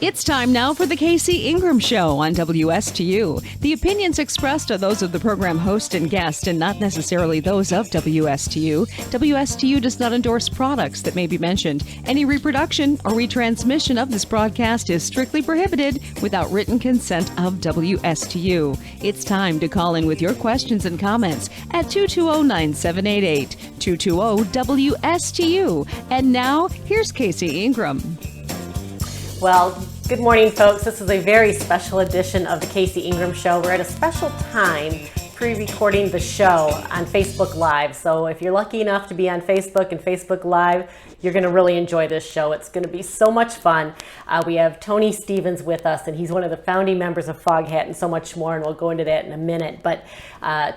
It's time now for the Casey Ingram Show on WSTU. The opinions expressed are those of the program host and guest and not necessarily those of WSTU. WSTU does not endorse products that may be mentioned. Any reproduction or retransmission of this broadcast is strictly prohibited without written consent of WSTU. It's time to call in with your questions and comments at 220-9788, 220-WSTU. And now, here's Casey Ingram. Well, good morning, folks. This is a very special edition of the Casey Ingram Show. We're at a special time pre-recording the show on Facebook Live. So if you're lucky enough to be on Facebook and Facebook Live, you're going to really enjoy this show. It's going to be so much fun. We have Tony Stevens with us, and he's one of the founding members of Foghat and so much more, and we'll go into that in a minute. But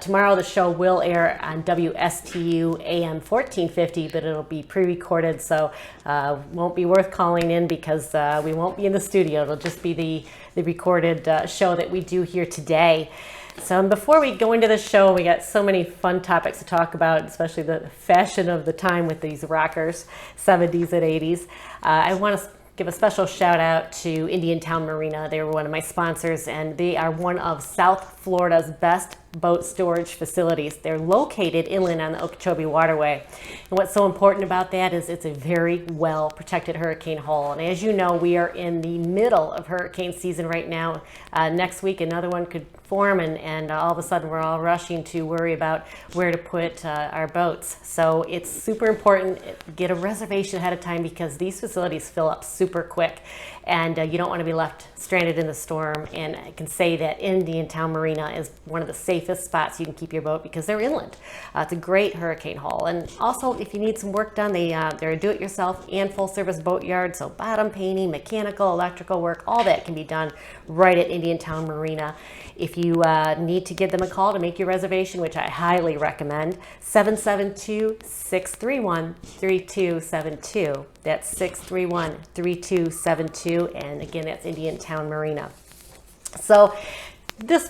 tomorrow the show will air on WSTU AM 1450, but it'll be pre-recorded, so won't be worth calling in because we won't be in the studio. It'll just be the recorded show that we do here today. So before we go into the show, we got so many fun topics to talk about, especially the fashion of the time with these rockers, 70s and 80s. I want to give a special shout out to Indiantown Marina. They were one of my sponsors, and they are one of South Florida's best boat storage facilities. They're located inland on the Okeechobee Waterway. And what's so important about that is it's a very well protected hurricane hull. And as you know, we are in the middle of hurricane season right now. Next week, another one could form, and all of a sudden we're all rushing to worry about where to put our boats. So it's super important, get a reservation ahead of time because these facilities fill up super quick, and you don't want to be left stranded in the storm. And I can say that Indiantown Marina is one of the safest spots you can keep your boat because they're inland. It's a great hurricane hull. And also, if you need some work done, they're a do-it-yourself and full-service boat yard, so bottom painting, mechanical, electrical work, all that can be done right at Indiantown Marina. If you need to give them a call to make your reservation, which I highly recommend, 772-631-3272. That's 631-3272, and again, that's Indiantown Marina. So this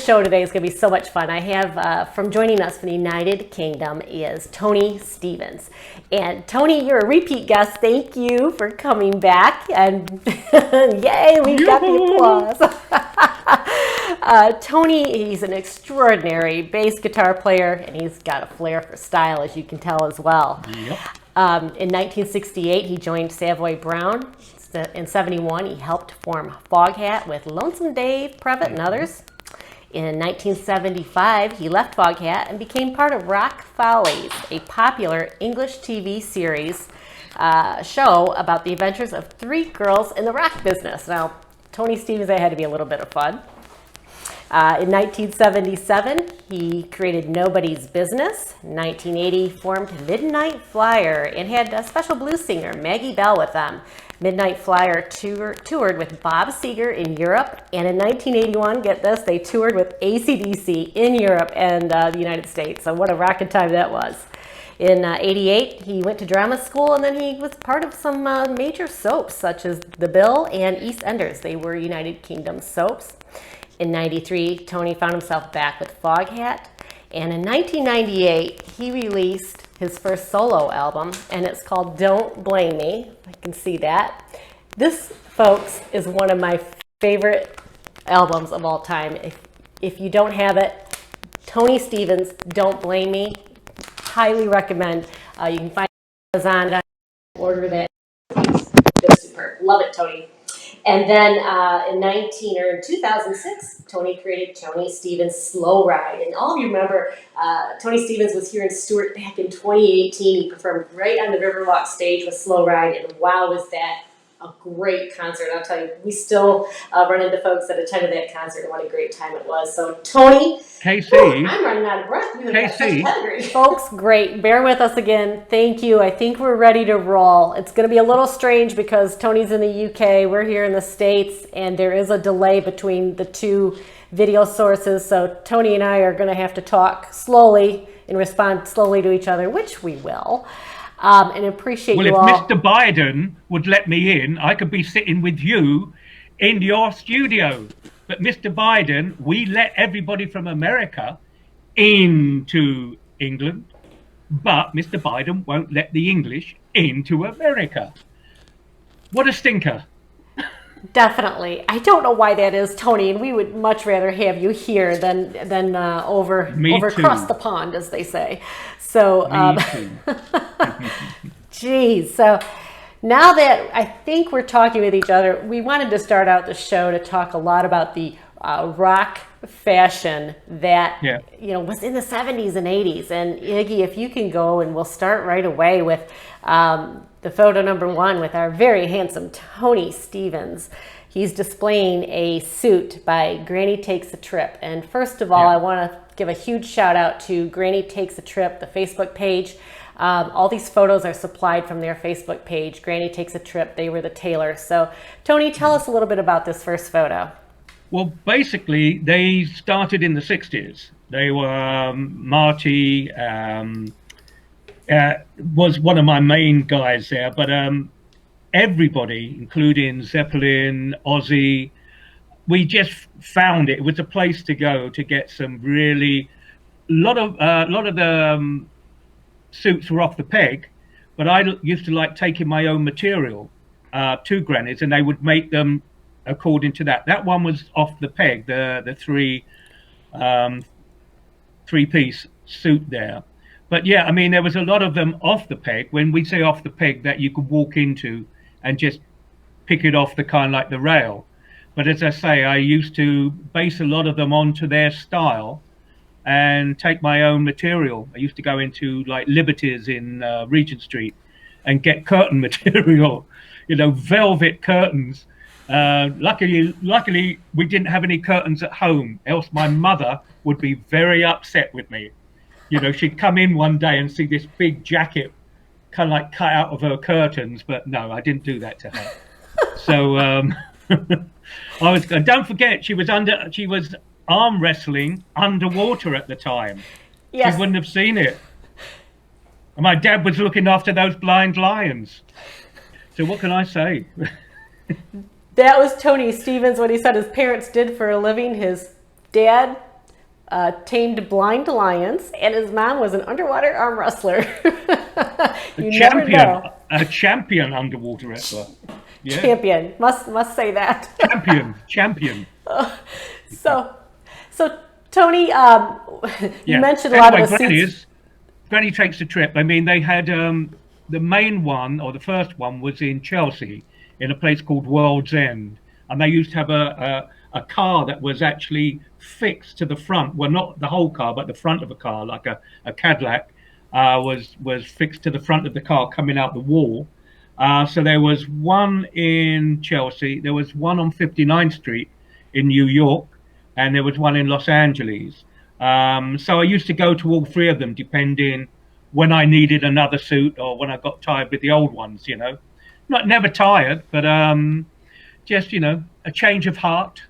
show today is going to be so much fun. I have, from joining us from the United Kingdom is Tony Stevens. And Tony, you're a repeat guest. Thank you for coming back. And yay, we got the applause. Tony, he's an extraordinary bass guitar player, and he's got a flair for style, as you can tell as well. Yep. In 1968, he joined Savoy Brown. In 71, he helped form Foghat with Lonesome Dave Previtt and others. In 1975, he left Foghat and became part of Rock Follies, a popular English TV series show about the adventures of three girls in the rock business. Now, Tony Stevens, that had to be a little bit of fun. In 1977, he created Nobody's Business. In 1980, formed Midnight Flyer and had a special blues singer, Maggie Bell, with them. Midnight Flyer toured with Bob Seger in Europe, and in 1981, get this, they toured with AC/DC in Europe and the United States. So what a rockin' time that was. In 88, he went to drama school, and then he was part of some major soaps such as The Bill and EastEnders. They were United Kingdom soaps. In 93, Tony found himself back with Foghat, and in 1998, he released his first solo album, and it's called Don't Blame Me. I can see that. This, folks, is one of my favorite albums of all time. If you don't have it, Tony Stevens, Don't Blame Me, highly recommend. You can find it on Amazon, order that. It's just superb. Love it, Tony. And then in 2006, Tony created Tony Stevens Slow Ride. And all of you remember, Tony Stevens was here in Stewart back in 2018. He performed right on the Riverwalk stage with Slow Ride. And wow, was that a great concert. I'll tell you, we still run into folks that attended that concert and what a great time it was. So, Tony. Casey. I'm running out of breath. You have such pedigree. Folks, great. Bear with us again. Thank you. I think we're ready to roll. It's going to be a little strange because Tony's in the UK, we're here in the States, and there is a delay between the two video sources. So Tony and I are going to have to talk slowly and respond slowly to each other, which we will. And appreciate you all. Well, if Mr. Biden would let me in, I could be sitting with you in your studio. But Mr. Biden, we let everybody from America into England, but Mr. Biden won't let the English into America. What a stinker. Definitely. I don't know why that is, Tony, and we would much rather have you here than over across the pond, as they say. So, Me too. geez. So now that I think we're talking with each other, we wanted to start out the show to talk a lot about the rock fashion that was in the 70s and 80s. And Iggy, if you can go, and we'll start right away with the photo number 1 with our very handsome Tony Stevens. He's displaying a suit by Granny Takes a Trip. And first of all, I want to give a huge shout out to Granny Takes a Trip, the Facebook page. All these photos are supplied from their Facebook page. Granny Takes a Trip, they were the tailor. So Tony, tell us a little bit about this first photo. Well, basically, they started in the 60s. They were, Marty was one of my main guys there, but everybody, including Zeppelin, Ozzy, we just found it. It was a place to go to get some really, lot of the suits were off the peg, but I used to like taking my own material to Granny's, and they would make them according to that. That one was off the peg, the three-piece suit there. But yeah, I mean, there was a lot of them off the peg. When we say off the peg, that you could walk into and just pick it off the kind, like the rail. But as I say, I used to base a lot of them onto their style and take my own material. I used to go into like Liberty's in Regent Street and get curtain material, velvet curtains. Luckily, we didn't have any curtains at home, else my mother would be very upset with me. She'd come in one day and see this big jacket kind of like cut out of her curtains, but no, I didn't do that to her. So don't forget, she was arm wrestling underwater at the time. Yes. She wouldn't have seen it. And my dad was looking after those blind lions. So what can I say? That was Tony Stevens, what he said his parents did for a living. His dad tamed blind lions, and his mom was an underwater arm wrestler. A champion underwater wrestler. Yeah. Champion, must say that. Champion. So Tony, you mentioned a lot of the suits. Granny Takes a Trip. I mean, they had the main one, or the first one, was in Chelsea, in a place called World's End, and they used to have a car that was actually fixed to the front. Well, not the whole car, but the front of a car, like a Cadillac, was fixed to the front of the car coming out the wall. So there was one in Chelsea, there was one on 59th Street in New York, and there was one in Los Angeles. So I used to go to all three of them, depending when I needed another suit or when I got tired with the old ones, Never tired, but just, a change of heart.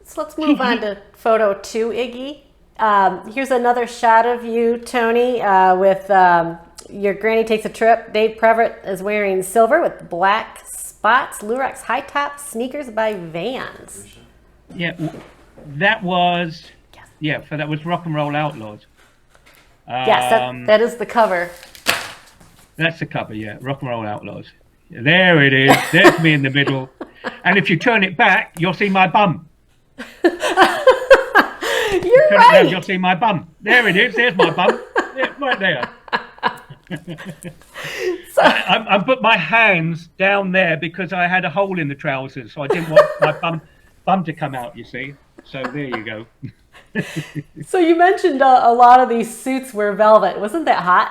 So let's move on to photo 2, Iggy. Here's another shot of you, Tony, with your Granny Takes a Trip. Dave Previtt is wearing silver with black spots, Lurex high top sneakers by Vans. Yeah, that was Rock and Roll Outlaws. Yes, that is the cover. That's the cover, yeah. Rock and Roll Outlaws. There it is. There's me in the middle. And if you turn it back, you'll see my bum. You're right. Around, you'll see my bum. There it is. There's my bum. Yeah, right there. So, I put my hands down there because I had a hole in the trousers, so I didn't want my bum to come out, you see. So there you go. So you mentioned a lot of these suits were velvet. Wasn't that hot?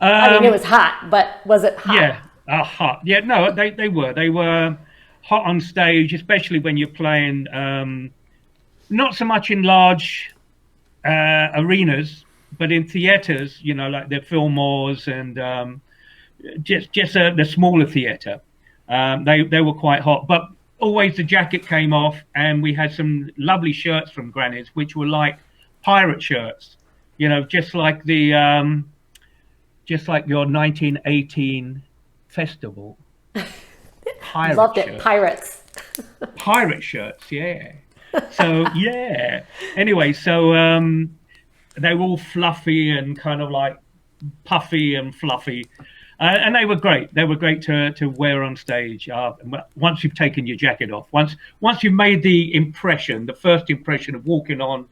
I mean, it was hot, but was it hot? Yeah, hot. Yeah, no, they were. They were hot on stage, especially when you're playing, not so much in large arenas, but in theatres, like the Fillmore's and just the smaller theatre. They were quite hot, but always the jacket came off, and we had some lovely shirts from Granny's, which were like pirate shirts, just like the just like your 1918 festival. Loved it. Pirates. Pirate shirts, yeah. So yeah. Anyway, so they were all fluffy and kind of like puffy and fluffy. And they were great. They were great to wear on stage. Once you've taken your jacket off, once you've made the impression, the first impression of walking on,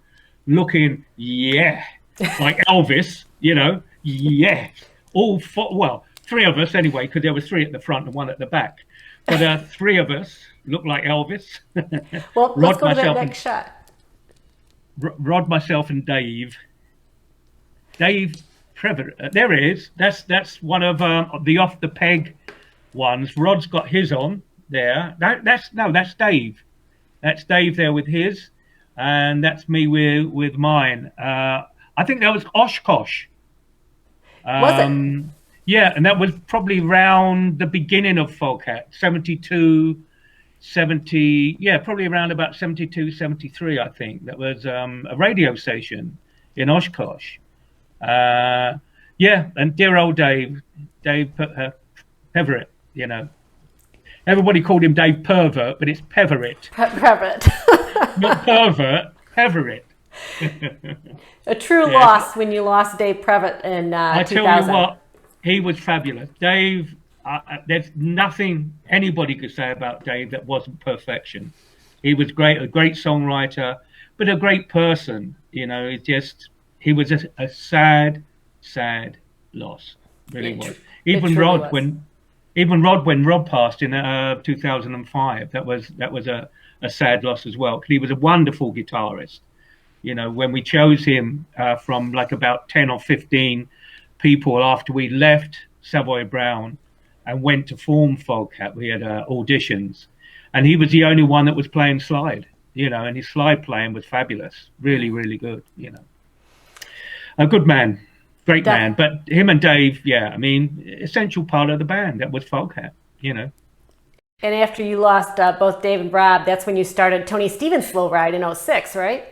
looking, like Elvis, yeah. All four, well, three of us anyway, because there was three at the front and one at the back. But three of us looked like Elvis. Well, let's go to that next shot. Rod, myself, and Dave. Dave Trevor, there it is. That's one of the off the peg ones. Rod's got his on there. That's Dave. That's Dave there with his, and that's me with mine. I think that was Oshkosh. Was it? Yeah, and that was probably around the beginning of Foghat, 72, 70. Yeah, probably around about 72, 73. I think that was a radio station in Oshkosh. Yeah, and dear old Dave Peverett, Everybody called him Dave Pervert, but it's Peverett. Peverett. Not Pervert, Peverett. A true loss when you lost Dave Previtt in 2000. I tell you what, he was fabulous. Dave, there's nothing anybody could say about Dave that wasn't perfection. He was great, a great songwriter, but a great person. He was a sad loss. Really was. Even Rod, when Rod passed in 2005, that was a sad loss as well, because he was a wonderful guitarist. When we chose him from like about 10 or 15 people after we left Savoy Brown and went to form Foghat, we had auditions, and he was the only one that was playing slide, and his slide playing was fabulous, really, really good, A good man, great man. But him and Dave, essential part of the band that was Foghat, And after you lost both Dave and Rob, that's when you started Tony Stevens' Slow Ride in 06, right?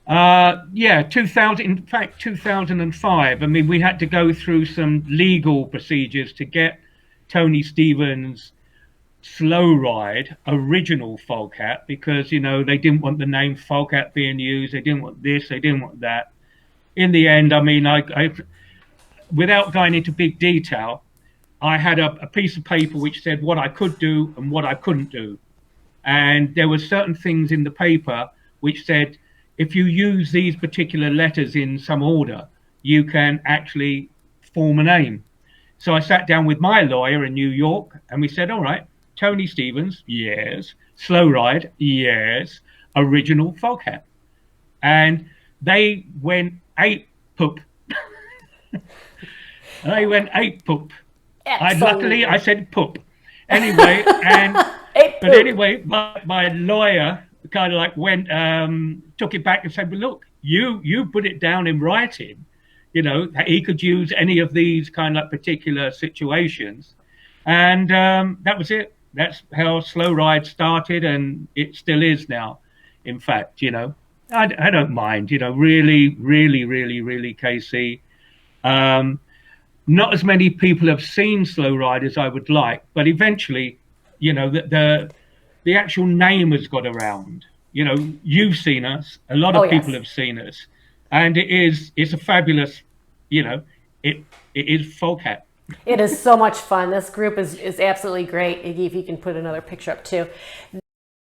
2000, in fact, 2005. I mean, we had to go through some legal procedures to get Tony Stevens' Slow Ride, original Foghat, because, they didn't want the name Foghat being used. They didn't want this, they didn't want that. In the end, I mean, I without going into big detail, I had a piece of paper which said what I could do and what I couldn't do. And there were certain things in the paper which said, if you use these particular letters in some order, you can actually form a name. So I sat down with my lawyer in New York and we said, all right, Tony Stevens, yes. Slow Ride, yes. Original Foghat. And they went ape poop. They went ape poop. Luckily, I said poop. Anyway, but anyway, my lawyer kind of like went, took it back and said, well, look, you put it down in writing, that he could use any of these kind of like particular situations. And that was it. That's how Slow Ride started, and it still is now. In fact, I don't mind, really, really, really, really, Casey. Not as many people have seen Slow Ride as I would like, but eventually, the actual name has got around. You've seen us, a lot of people have seen us, and it's a fabulous, it is Foghat. It is so much fun. This group is absolutely great. Iggy, if you can put another picture up too.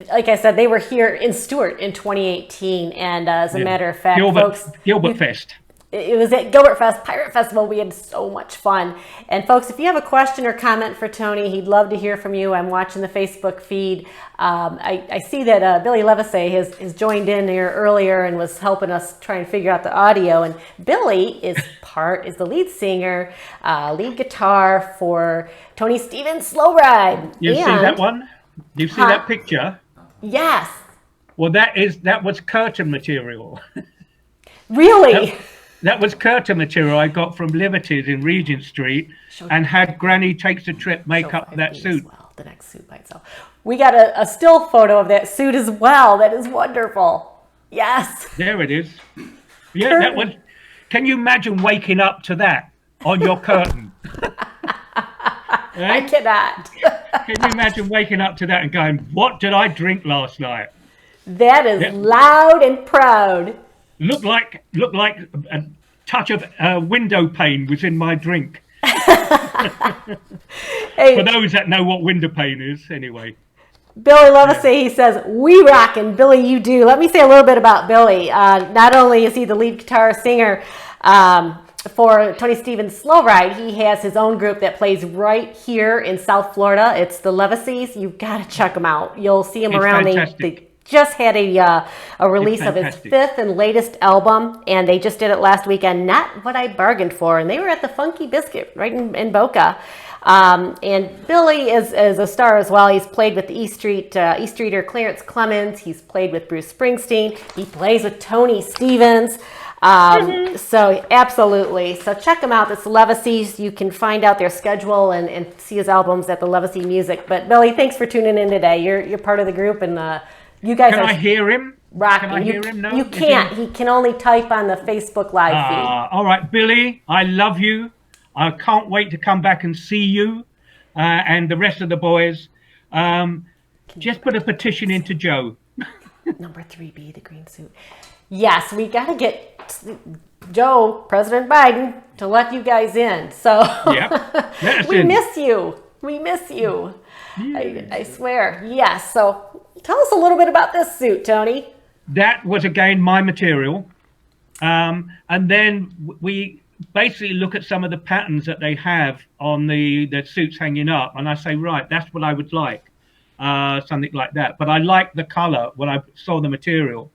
Like I said, they were here in Stuart in 2018, and as a matter of fact, folks, Gilbert Fest. It was at Gilbert Fest Pirate Festival. We had so much fun. And folks, if you have a question or comment for Tony, he'd love to hear from you. I'm watching the Facebook feed. I see that Billy Levisay has joined in here earlier and was helping us try and figure out the audio. And Billy is the lead singer, lead guitar for Tony Stevens' Slow Ride. You see that one? You see that picture? Yes. Well, that was curtain material. Really? That was curtain material I got from Liberty's in Regent Street, and had Granny Takes a Trip make up that suit. Well, the next suit by itself. We got a still photo of that suit as well. That is wonderful. Yes. There it is. Yeah, curtain. That was. Can you imagine waking up to that on your curtain? I cannot. Can you imagine waking up to that and going, "What did I drink last night?" That is loud and proud. Looked like a touch of window pane was in my drink. Hey, For those that know what window pane is, anyway. Billy Levacy, he says, we rockin'. Billy, you do. Let me say a little bit about Billy. Not only is he the lead guitar singer for Tony Stevens' Slow Ride, he has his own group that plays right here in South Florida. It's the Levacys. You've got to check them out. You'll see them around. They just had a release of his 5th and latest album, and they just did it last weekend. Not What I Bargained For, and they were at the Funky Biscuit right in Boca. And Billy is a star as well. He's played with the East Streeter Clarence Clemens. He's played with Bruce Springsteen. He plays with Tony Stevens. So absolutely. So check them out. It's Levacys. You can find out their schedule and see his albums at the Levacy Music. But Billy, thanks for tuning in today. You're part of the group, and you guys Can I hear him? Rocking. Can I hear him? No, you can't. He can only type on the Facebook Live feed. All right, Billy, I love you. I can't wait to come back and see you and the rest of the boys. Just put a petition into Joe. Number 3B, the green suit. Yes, we got to get Joe, President Biden, to let you guys in. So yep. We miss you. We miss you. Yeah. I swear. Yes. So tell us a little bit about this suit, Tony. That was, again, my material. And then we basically look at some of the patterns that they have on the suits hanging up. And I say, right, that's what I would like. Something like that. But I like the color when I saw the material.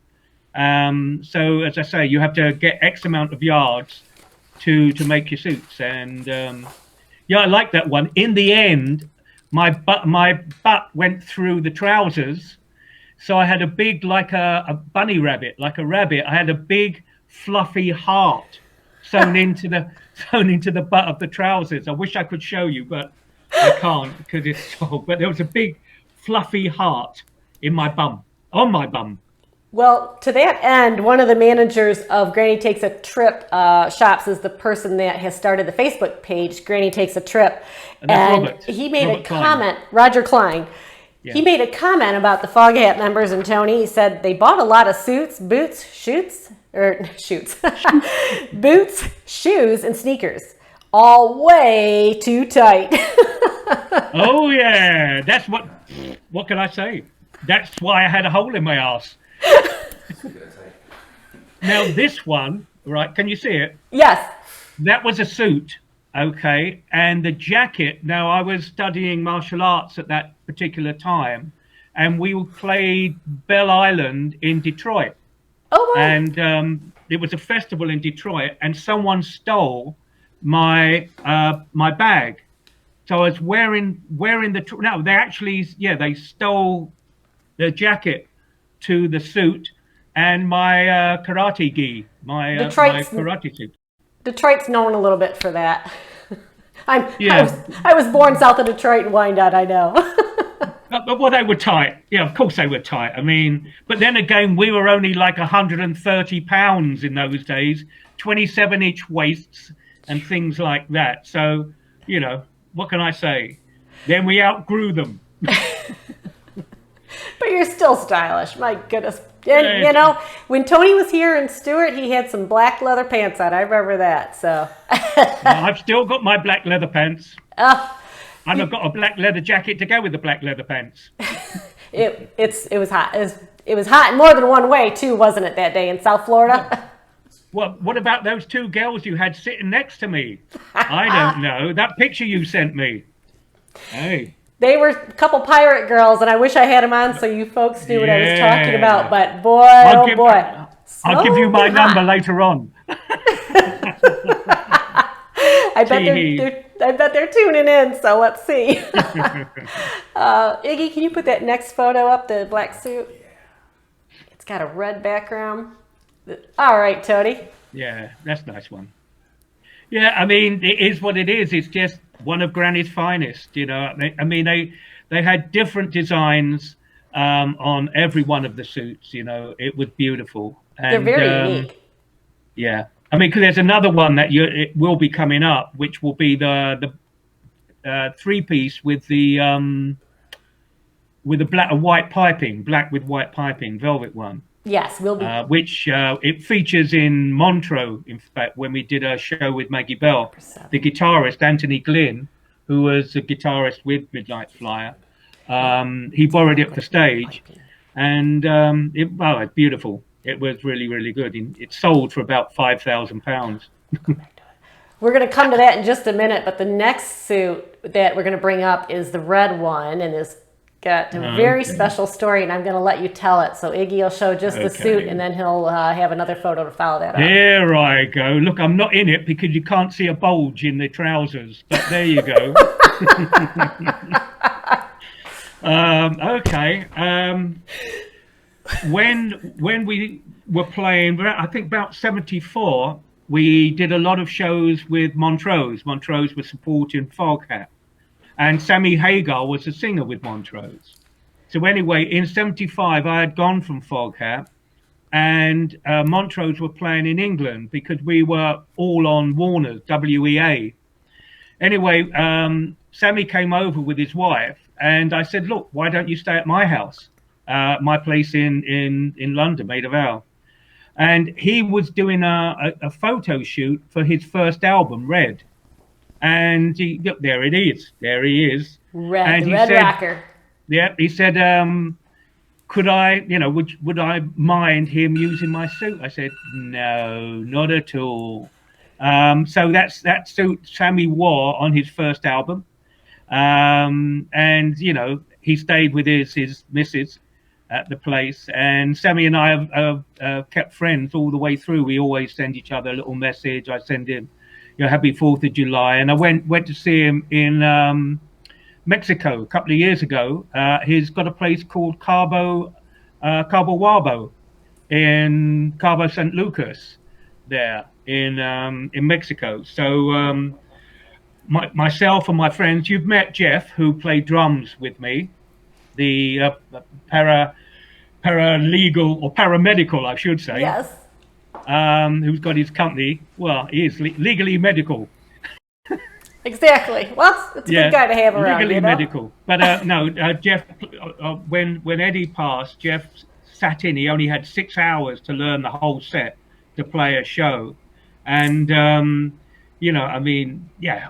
So as I say, you have to get X amount of yards to make your suits. And yeah, I like that one. In the end, my butt went through the trousers. So I had a big, like a bunny rabbit, like a rabbit. I had a big fluffy heart sewn into the butt of the trousers. I wish I could show you, but I can't because it's so. But there was a big fluffy heart in my bum, on my bum. Well, to that end, one of the managers of Granny Takes a Trip shops is the person that has started the Facebook page, Granny Takes a Trip. And he made a comment, Roger Klein. Yeah. He made a comment about the Foghat members and Tony. He said they bought a lot of boots, shoes, and sneakers. All way too tight. Oh, yeah. That's what can I say? That's why I had a hole in my ass. Now this one, right, can you see it? Yes. That was a suit, okay, and the jacket, now I was studying martial arts at that particular time, and we played Belle Island in Detroit. Oh, wow. And it was a festival in Detroit, and someone stole my my bag. So I was wearing they stole the jacket to the suit and my karate gi, my karate suit. Detroit's known a little bit for that. I was born south of Detroit in Wyandotte, I know. Well, they were tight. Yeah, of course they were tight. I mean, but then again, we were only like 130 pounds in those days, 27-inch waists and things like that. So, you know, what can I say? Then we outgrew them. But you're still stylish, my goodness. And, you know, when Tony was here in Stewart, he had some black leather pants on. I remember that. So I've still got my black leather pants. And I've got a black leather jacket to go with the black leather pants. It was hot. It was hot in more than one way too, wasn't it, that day in South Florida? Well, what about those two girls you had sitting next to me? I don't know. That picture you sent me. Hey. They were a couple pirate girls, and I wish I had them on so you folks knew what I was talking about. But boy, I'll give you my number later on. I bet they're tuning in. So let's see. Iggy, can you put that next photo up? The black suit. It's got a red background. All right, Tony. Yeah, that's a nice one. Yeah, I mean, it is what it is. It's just one of Granny's finest, you know. I mean, they had different designs on every one of the suits, you know. It was beautiful. And, they're very unique. Yeah. I mean, because there's another one that it will be coming up, which will be the three-piece with the black with white piping, velvet one. Yes, we'll be. Which it features in Montreux, in fact, when we did a show with Maggie Bell, the guitarist Anthony Glynn, who was a guitarist with Midnight Flyer. He borrowed it for stage, and it's beautiful. It was really, really good. It sold for about £5,000. We're going to come to that in just a minute, but the next suit that we're going to bring up is the red one, and it's got a very special story, and I'm going to let you tell it. So Iggy will show just the suit, and then he'll have another photo to follow that up. There I go. Look, I'm not in it because you can't see a bulge in the trousers, but there you go. Okay. When we were playing, I think about 74, we did a lot of shows with Montrose. Montrose was supporting Foghat. And Sammy Hagar was the singer with Montrose. So anyway, in 75, I had gone from Foghat, and Montrose were playing in England because we were all on Warner's, WEA. Anyway, Sammy came over with his wife, and I said, look, why don't you stay at my house, my place in London, Maid of Vale. And he was doing a photo shoot for his first album, Red. And there it is. There he is. Red, and the Red Rocker. Yeah, he said, could I, would I mind him using my suit? I said, no, not at all. So that suit Sammy wore on his first album. And, he stayed with his missus at the place, and Sammy and I have kept friends all the way through. We always send each other a little message. I send him, Happy 4th of July. And I went to see him in Mexico a couple of years ago. He's got a place called Cabo Wabo in Cabo San Lucas there in Mexico. So myself and my friends, you've met Jeff, who played drums with me, the paralegal or paramedical, I should say. Yes. Who's got his company. Well, he is legally medical. Exactly. Well, it's a good guy to have around. Legally medical. But no, Jeff, when Eddie passed, Jeff sat in. He only had 6 hours to learn the whole set to play a show. And,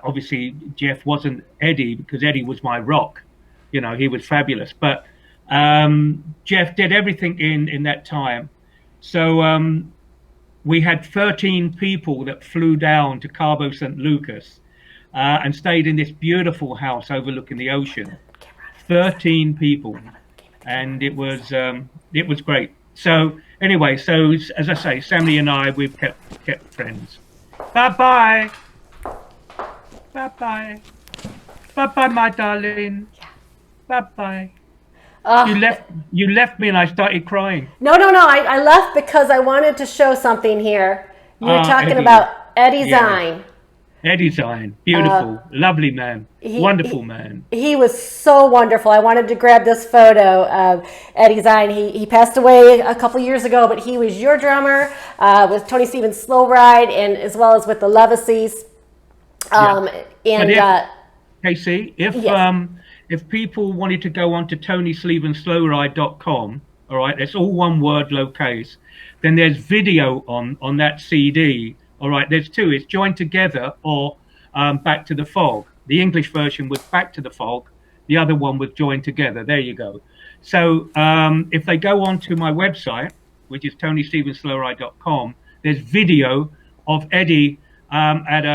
obviously Jeff wasn't Eddie because Eddie was my rock. He was fabulous. But Jeff did everything in that time. So we had 13 people that flew down to Cabo San Lucas and stayed in this beautiful house overlooking the ocean. 13 people, and it was great. So anyway, so as I say, Sammy and I, we've kept friends. Bye bye, my darling. Bye. You left me and I started crying. No. I left because I wanted to show something here. You were talking about Eddie Zine. Eddie Zine, beautiful, lovely man, wonderful man. He was so wonderful. I wanted to grab this photo of Eddie Zine. He passed away a couple years ago, but he was your drummer with Tony Stevens' Slow Ride, and as well as with the Levacies. Casey, if people wanted to go on to TonyStevensSlowRide.com, all right, that's all one word, lowercase, then there's video on that CD. All right, there's two. It's Joined Together or Back to the Fog. The English version was Back to the Fog. The other one was Joined Together. There you go. So if they go on to my website, which is TonyStevensSlowRide.com, there's video of Eddie at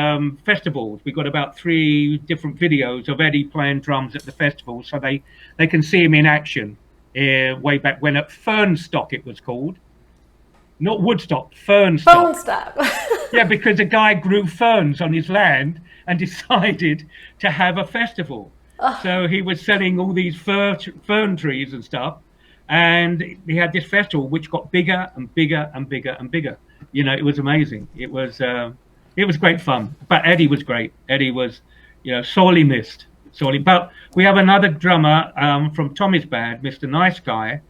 festivals. We've got about 3 different videos of Eddie playing drums at the festival, so they can see him in action way back when at Fernstock it was called. Not Woodstock, Fernstock. Yeah, because a guy grew ferns on his land and decided to have a festival. So he was selling all these fern trees and stuff, and he had this festival which got bigger and bigger and bigger and bigger. It was amazing. It was great fun. But Eddie was great. Eddie was, sorely missed. Sorely. But we have another drummer from Tommy's band, Mr. Nice Guy,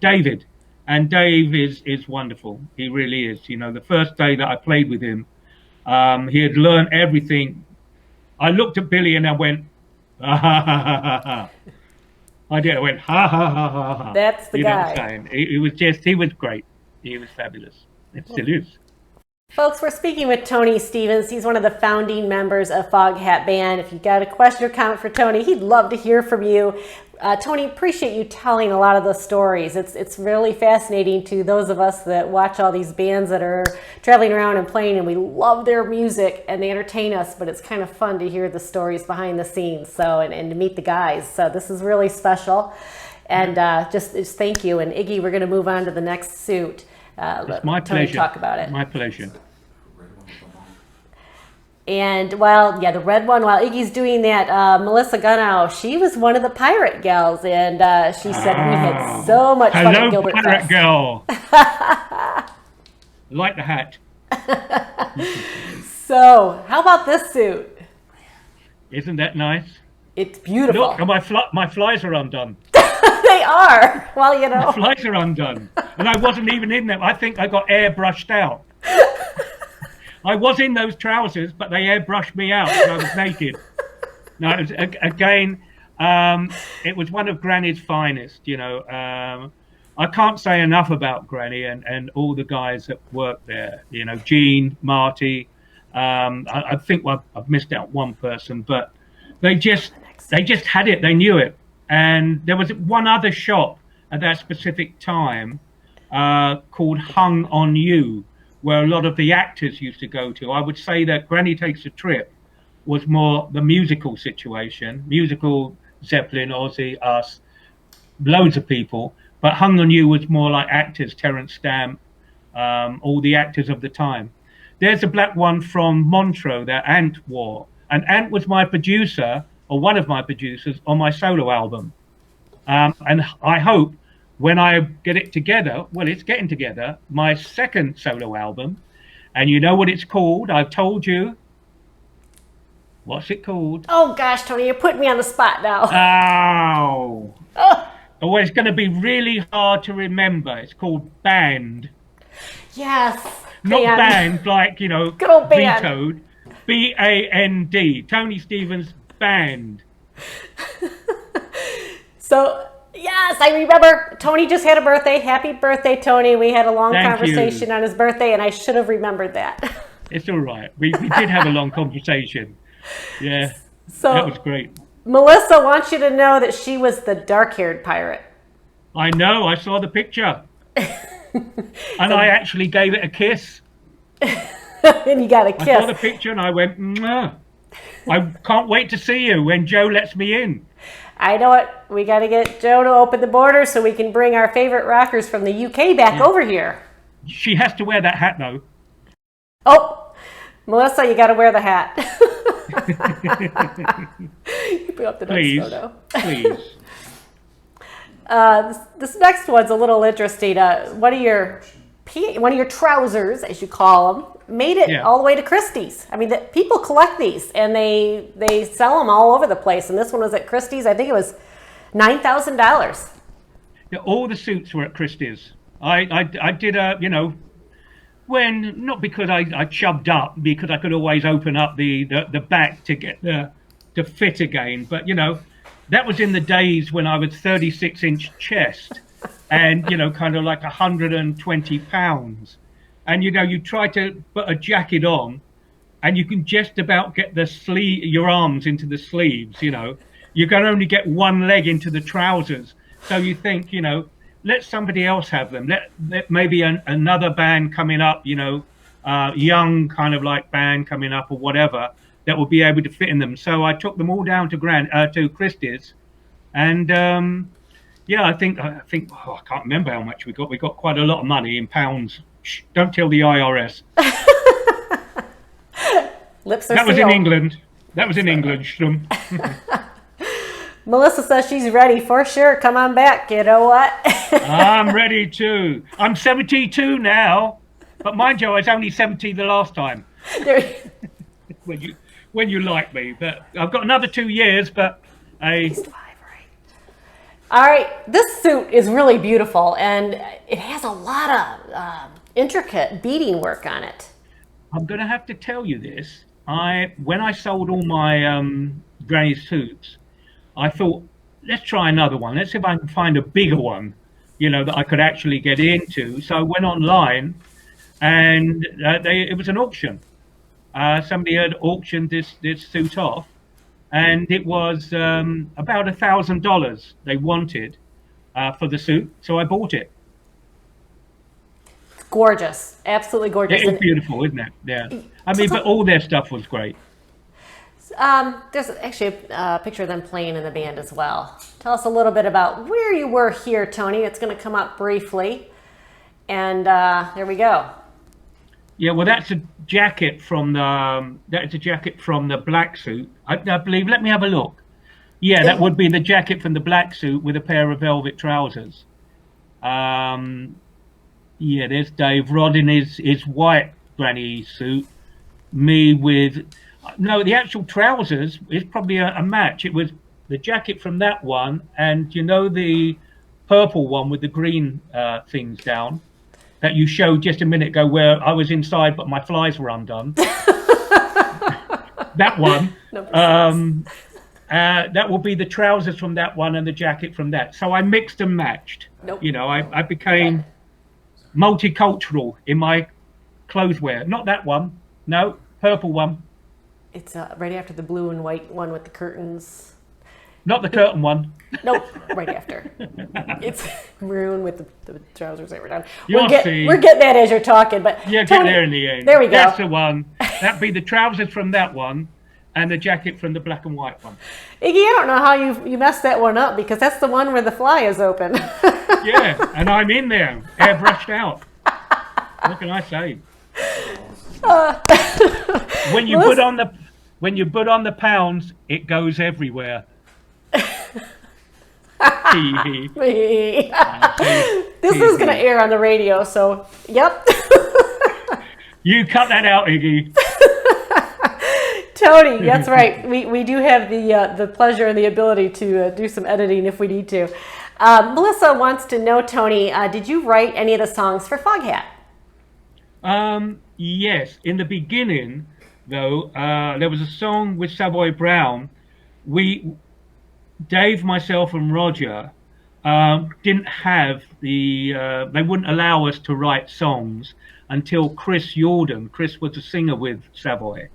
David. And Dave is wonderful. He really is. The first day that I played with him, he had learned everything. I looked at Billy and I went, I did. I went, ha, ha, ha, ha, ha. That's the You know what I'm guy. saying? He was great. He was fabulous. It still is. Folks, we're speaking with Tony Stevens. He's one of the founding members of Foghat Band. If you've got a question or comment for Tony, he'd love to hear from you. Tony, appreciate you telling a lot of the stories. It's really fascinating to those of us that watch all these bands that are traveling around and playing, and we love their music and they entertain us, but it's kind of fun to hear the stories behind the scenes, and to meet the guys. So this is really special. And just thank you. And Iggy, we're going to move on to the next suit. It's my Tony pleasure. talk about it. My pleasure. And the red one, while Iggy's doing that, Melissa Gunow, she was one of the pirate gals, and she said we had so much fun at Hello, Gilbert pirate Fest. girl. Like the hat. So, how about this suit? Isn't that nice? It's beautiful. Look, my flies are undone. They are. Well, you know. My flies are undone. And I wasn't even in them. I think I got airbrushed out. I was in those trousers, but they airbrushed me out because I was naked. No, it was, again, it was one of Granny's finest, you know. I can't say enough about Granny and all the guys that worked there. You know, Gene, Marty. I think I've missed out one person, but they just had it. They knew it. And there was one other shop at that specific time called Hung on You, where a lot of the actors used to go to. I would say that Granny Takes a Trip was more the musical situation, musical Zeppelin, Ozzy, us, loads of people. But Hung on You was more like actors, Terence Stamp, all the actors of the time. There's a black one from Montreux that Ant wore. And Ant was my producer, or one of my producers, on my solo album. And I hope when I get it together, well, it's getting together, my second solo album. And you know what it's called? I've told you. What's it called? Oh, gosh, Tony, you're putting me on the spot now. Oh. Oh. Oh, it's going to be really hard to remember. It's called Band. Yes. Not band. band like, you know, Good old band. vetoed. B-A-N-D. Tony Stevens Band. So, yes, I remember Tony just had a birthday. Happy birthday, Tony. We had a long Thank conversation you. on his birthday, and I should have remembered that. It's all right. We did have a long conversation. Yeah, So, that was great. Melissa wants you to know that she was the dark-haired pirate. I know. I saw the picture. And I actually gave it a kiss. And you got a I saw the kiss. picture and I went, mwah. I can't wait to see you when Joe lets me in. I know it. We got to get Joe to open the border so we can bring our favorite rockers from the UK back over here. She has to wear that hat, though. Oh, Melissa, you got to wear the hat. You put up the next Please. photo. Please. This next one's a little interesting. One of your trousers, as you call them, made it all the way to Christie's. I mean, people collect these, and they sell them all over the place. And this one was at Christie's. I think it was $9,000. Yeah, all the suits were at Christie's. I did a, you know, not because I chubbed up, because I could always open up the back to get to fit again. But, you know, that was in the days when I was 36-inch chest and, you know, kind of like 120 pounds. And, you know, you try to put a jacket on and you can just about get your arms into the sleeves, you know. You can only get one leg into the trousers. So you think, you know, let somebody else have them. Let maybe another band coming up, you know, young kind of like band coming up or whatever, that will be able to fit in them. So I took them all down to Christie's, and I think I can't remember how much we got. We got quite a lot of money in pounds. Shh, don't tell the IRS. Lips are That was in sealed. England. That was in England. Shtum. Melissa says she's ready for sure. Come on back. You know what? I'm ready too. I'm 72 now, but mind you, I was only 70 the last time. When you like me, but I've got another 2 years. But All right, this suit is really beautiful, and it has a lot of intricate beading work on it. I'm going to have to tell you this. When I sold all my granny suits, I thought, let's try another one. Let's see if I can find a bigger one, that I could actually get into. So I went online, and it was an auction. Somebody had auctioned this suit off, and it was about $1,000 they wanted for the suit. So I bought it. Gorgeous, absolutely gorgeous. It is beautiful, isn't it? Yeah. I mean, but all their stuff was great. There's actually a picture of them playing in the band as well. Tell us a little bit about where you were here, Tony. It's going to come up briefly. And there we go. Yeah, well, that's a jacket from the black suit. I believe. Let me have a look. Yeah, that would be the jacket from the black suit with a pair of velvet trousers. Yeah, there's Dave Rod in his white granny suit. Me with... No, the actual trousers is probably a match. It was the jacket from that one, and the purple one with the green things down that you showed just a minute ago, where I was inside but my flies were undone. That one. That will be the trousers from that one and the jacket from that. So I mixed and matched. Nope. I became multicultural in my clothes wear. Not that one. No, purple one. It's right after the blue and white one with the curtains. Not the curtain one. Nope, right after. It's maroon with the trousers that were down. We're getting that as you're talking, but yeah, Tony, get there in the end. There we go. That's the one. That'd be the trousers from that one, and the jacket from the black and white one. Iggy, I don't know how you messed that one up, because that's the one where the fly is open. Yeah, and I'm in there, airbrushed out. What can I say? When you put on the pounds, it goes everywhere. This is going to air on the radio, so yep. You cut that out, Iggy. Tony, that's right. We do have the pleasure and the ability to do some editing if we need to. Melissa wants to know, Tony, did you write any of the songs for Foghat? Yes. In the beginning, though, there was a song with Savoy Brown. Dave, myself, and Roger didn't have they wouldn't allow us to write songs until Chris Jordan. Chris was a singer with Savoy.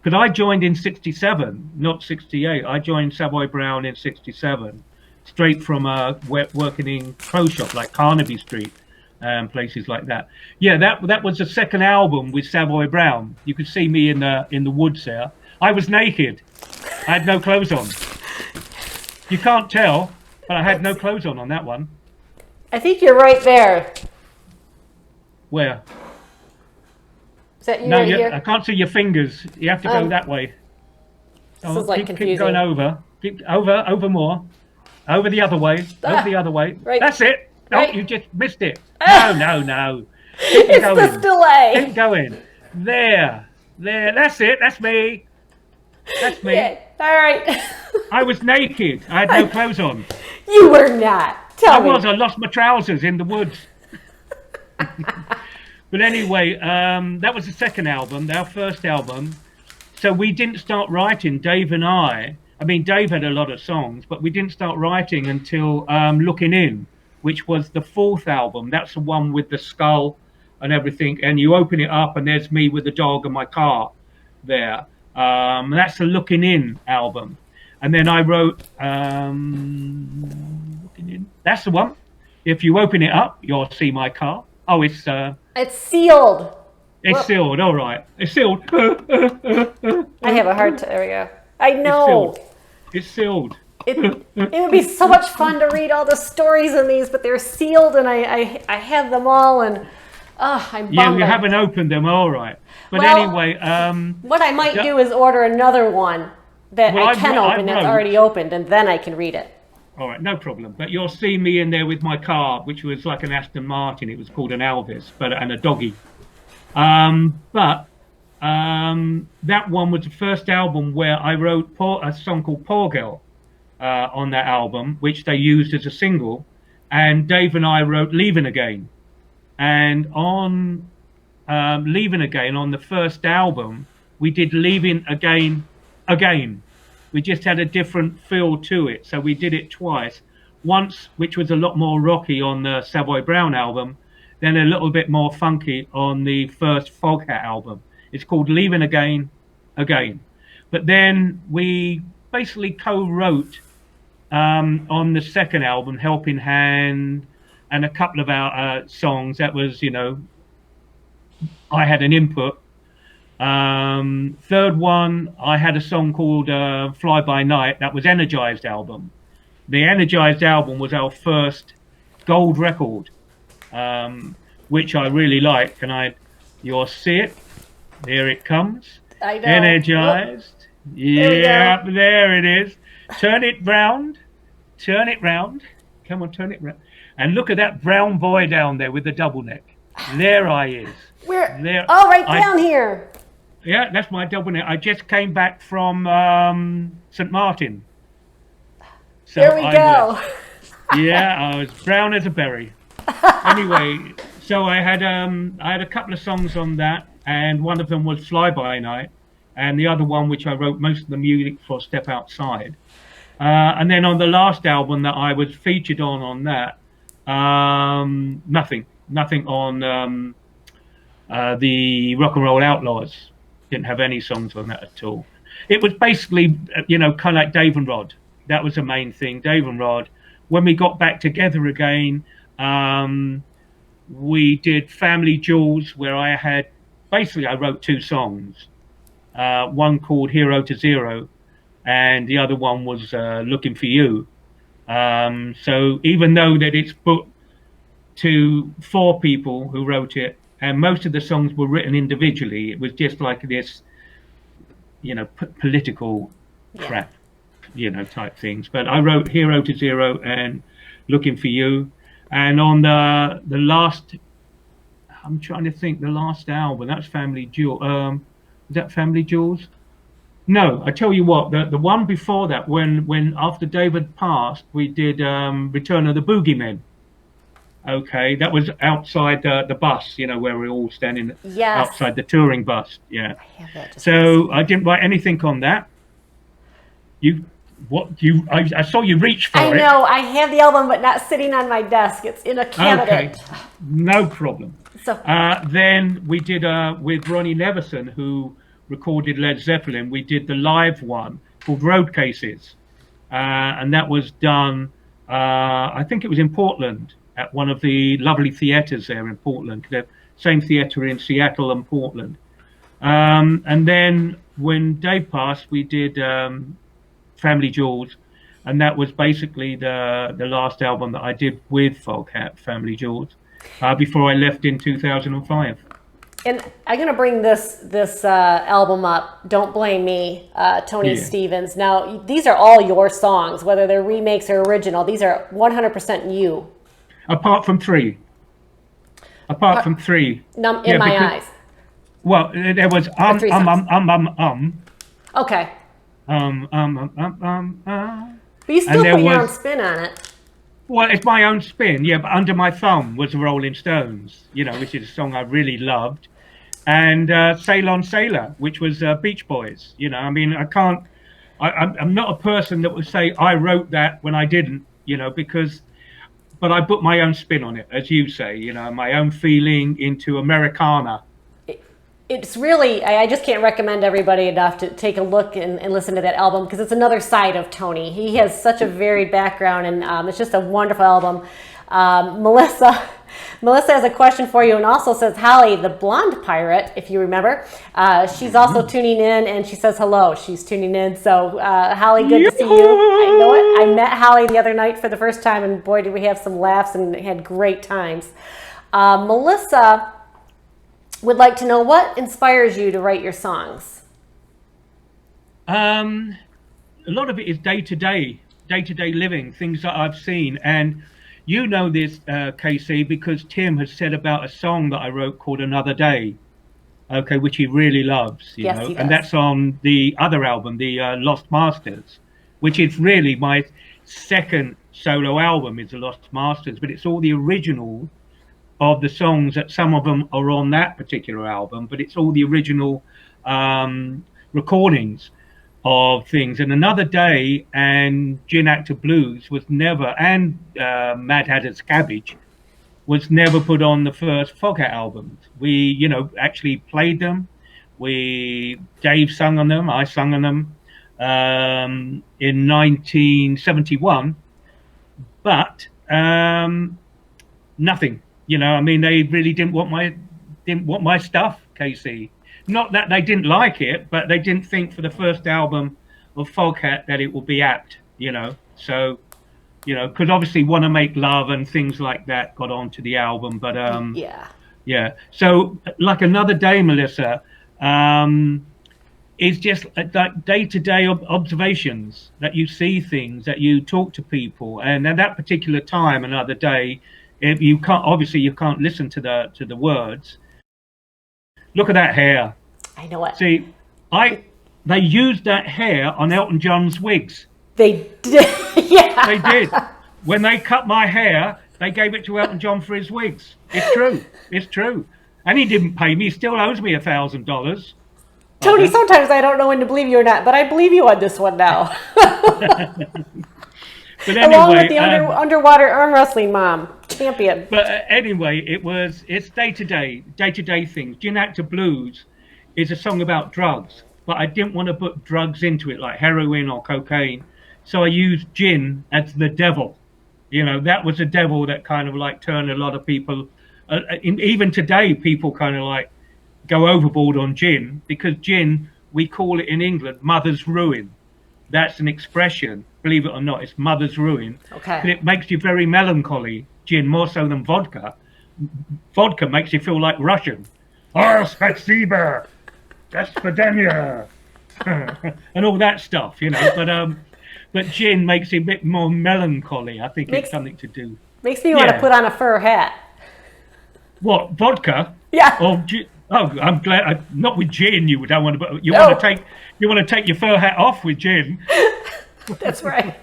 Because I joined in 67, not 68. I joined Savoy Brown in 67, straight from working in pro shop like Carnaby Street and places like that. Yeah, that was the second album with Savoy Brown. You could see me in the woods there. I was naked. I had no clothes on. You can't tell, but I had no clothes on that one. I think you're right there. Where? Is that you right here? I can't see your fingers. You have to go that way. This is like confusing. Keep going over. Keep over more. Over the other way. Over the other way. Right. That's it. Right. Oh, you just missed it. No. Keep It's going. this delay. Keep going. There. That's it. That's me. That's me. Yeah. All right. I was naked. I had no clothes on. You were not. Tell me. I lost my trousers in the woods. But anyway, that was the second album, our first album. So we didn't start writing, Dave and I. I mean, Dave had a lot of songs, but we didn't start writing until Looking In, which was the fourth album. That's the one with the skull and everything. And you open it up and there's me with the dog and my car there. That's the Looking In album. And then I wrote, Looking In. That's the one. If you open it up, you'll see my car. Oh, it's sealed. It's sealed. All right. It's sealed. I have a hard time. There we go. I know. It's sealed. It would be so much fun to read all the stories in these, but they're sealed, and I have them all, and I'm bummed. Yeah, you haven't opened them. All right. But anyway, what I might do is order another one that I can open that's already opened, and then I can read it. All right, no problem. But you'll see me in there with my car, which was like an Aston Martin. It was called an Elvis, and a doggy. That one was the first album where I wrote a song called Poor Girl on that album, which they used as a single. And Dave and I wrote Leaving Again. And on Leaving Again, on the first album, we did Leaving Again, We just had a different feel to it, so we did it twice. Once, which was a lot more rocky on the Savoy Brown album, then a little bit more funky on the first Foghat album. It's called Leaving Again, Again. But then we basically co-wrote on the second album, Helping Hand, and a couple of our songs. That was, I had an input. Third one, I had a song called Fly By Night. That was Energized album. The Energized album was our first gold record, which I really like. And you'll see it. Here it comes. I know. Energized. Yeah, there it is. Turn it round. Turn it round. Come on, turn it round. And look at that brown boy down there with the double neck. There I is. Where? There. Oh, right down here. Yeah, that's my double neck. I just came back from St. Martin. So there we go. I was brown as a berry. Anyway, so I had a couple of songs on that, and one of them was Fly By Night, and the other one, which I wrote most of the music for, Step Outside. And then on the last album that I was featured on that, nothing on the Rock and Roll Outlaws. Didn't have any songs on that at all. It was basically, kind of like Dave and Rod. That was the main thing, Dave and Rod. When we got back together again, we did Family Jewels, where I wrote two songs. One called Hero to Zero, and the other one was Looking for You. So even though that it's booked to 4 people who wrote it, and most of the songs were written individually, it was just like this, political crap, type things. But I wrote Hero to Zero and Looking for You. And on the last, I'm trying to think, the last album, that's Family Jewels. Is that Family Jewels? No, I tell you what, the one before that, when after David passed, we did Return of the Boogeymen. Okay, that was outside the bus, where we're all standing outside the touring bus. Yeah. I have that. So I didn't write anything on that. I saw you reach for it. I know. I have the album, but not sitting on my desk. It's in a cabinet. Okay, no problem. So then we did with Ronnie Levison, who recorded Led Zeppelin. We did the live one called Road Cases, and that was done. I think it was in Portland, at one of the lovely theaters there in Portland. The same theater in Seattle and Portland. And then when Dave passed, we did Family Jewels, and that was basically the last album that I did with Foghat, Family Jewels, before I left in 2005. And I'm going to bring this album up, Don't Blame Me, Tony Stevens. Now, these are all your songs, whether they're remakes or original. These are 100% you. Apart from three. In My Eyes. Well, there was Okay. But you still put your own spin on it. Well, it's my own spin, yeah. But Under My Thumb was the Rolling Stones, which is a song I really loved, and Sail On Sailor, which was Beach Boys. I mean, I'm not a person that would say I wrote that when I didn't, but I put my own spin on it, as you say, my own feeling into Americana. It's really, I just can't recommend everybody enough to take a look and listen to that album, because it's another side of Tony. He has such a varied background, and it's just a wonderful album. Melissa has a question for you, and also says, Holly, the blonde pirate, if you remember, she's also tuning in, and she says hello. She's tuning in. So, Holly, good to see you. I know it. I met Holly the other night for the first time, and boy, did we have some laughs and had great times. Melissa would like to know, what inspires you to write your songs? A lot of it is day-to-day living, things that I've seen. And you know this, Casey, because Tim has said about a song that I wrote called Another Day, okay, which he really loves, you know, and that's on the other album, the Lost Masters, which is really my second solo album, is the Lost Masters, but it's all the original of the songs. That some of them are on that particular album, but it's all the original recordings of things. And Another Day and Gin Actor Blues was never, and Mad Hatter's Cabbage was never put on the first Foghat albums. We, actually played them. Dave sung on them. I sung on them in 1971, but nothing. I mean, they really didn't want my stuff, Casey. Not that they didn't like it, but they didn't think for the first album of Foghat that it would be apt. So. Because obviously Want to Make Love and things like that got onto the album. But yeah. So like Another Day, Melissa, is just like day-to-day observations that you see things, that you talk to people. And at that particular time, Another Day, if you can't listen to the words. Look at that hair. I know it. See, they used that hair on Elton John's wigs. They did. Yeah. They did. When they cut my hair, they gave it to Elton John for his wigs. It's true. It's true. And he didn't pay me. He still owes me $1,000. Tony, sometimes I don't know when to believe you or not, but I believe you on this one now. But anyway, along with the underwater arm wrestling mom champion. But anyway, it's day-to-day things. Gin Actor Blues is a song about drugs, but I didn't want to put drugs into it like heroin or cocaine. So I used gin as the devil. That was the devil that kind of like turned a lot of people. Even today, people kind of like go overboard on gin, because gin, we call it in England, mother's ruin. That's an expression, believe it or not. It's mother's ruin. Okay. It makes you very melancholy, gin, more so than vodka. Vodka makes you feel like Russian. Oh, spasiba, Gaspodemia, and all that stuff, But gin makes it a bit more melancholy. I think it's something to do. Makes me want to put on a fur hat. What, vodka? Yeah. Or I'm glad. Not with gin. You don't want to. You want to take your fur hat off with gin. That's right.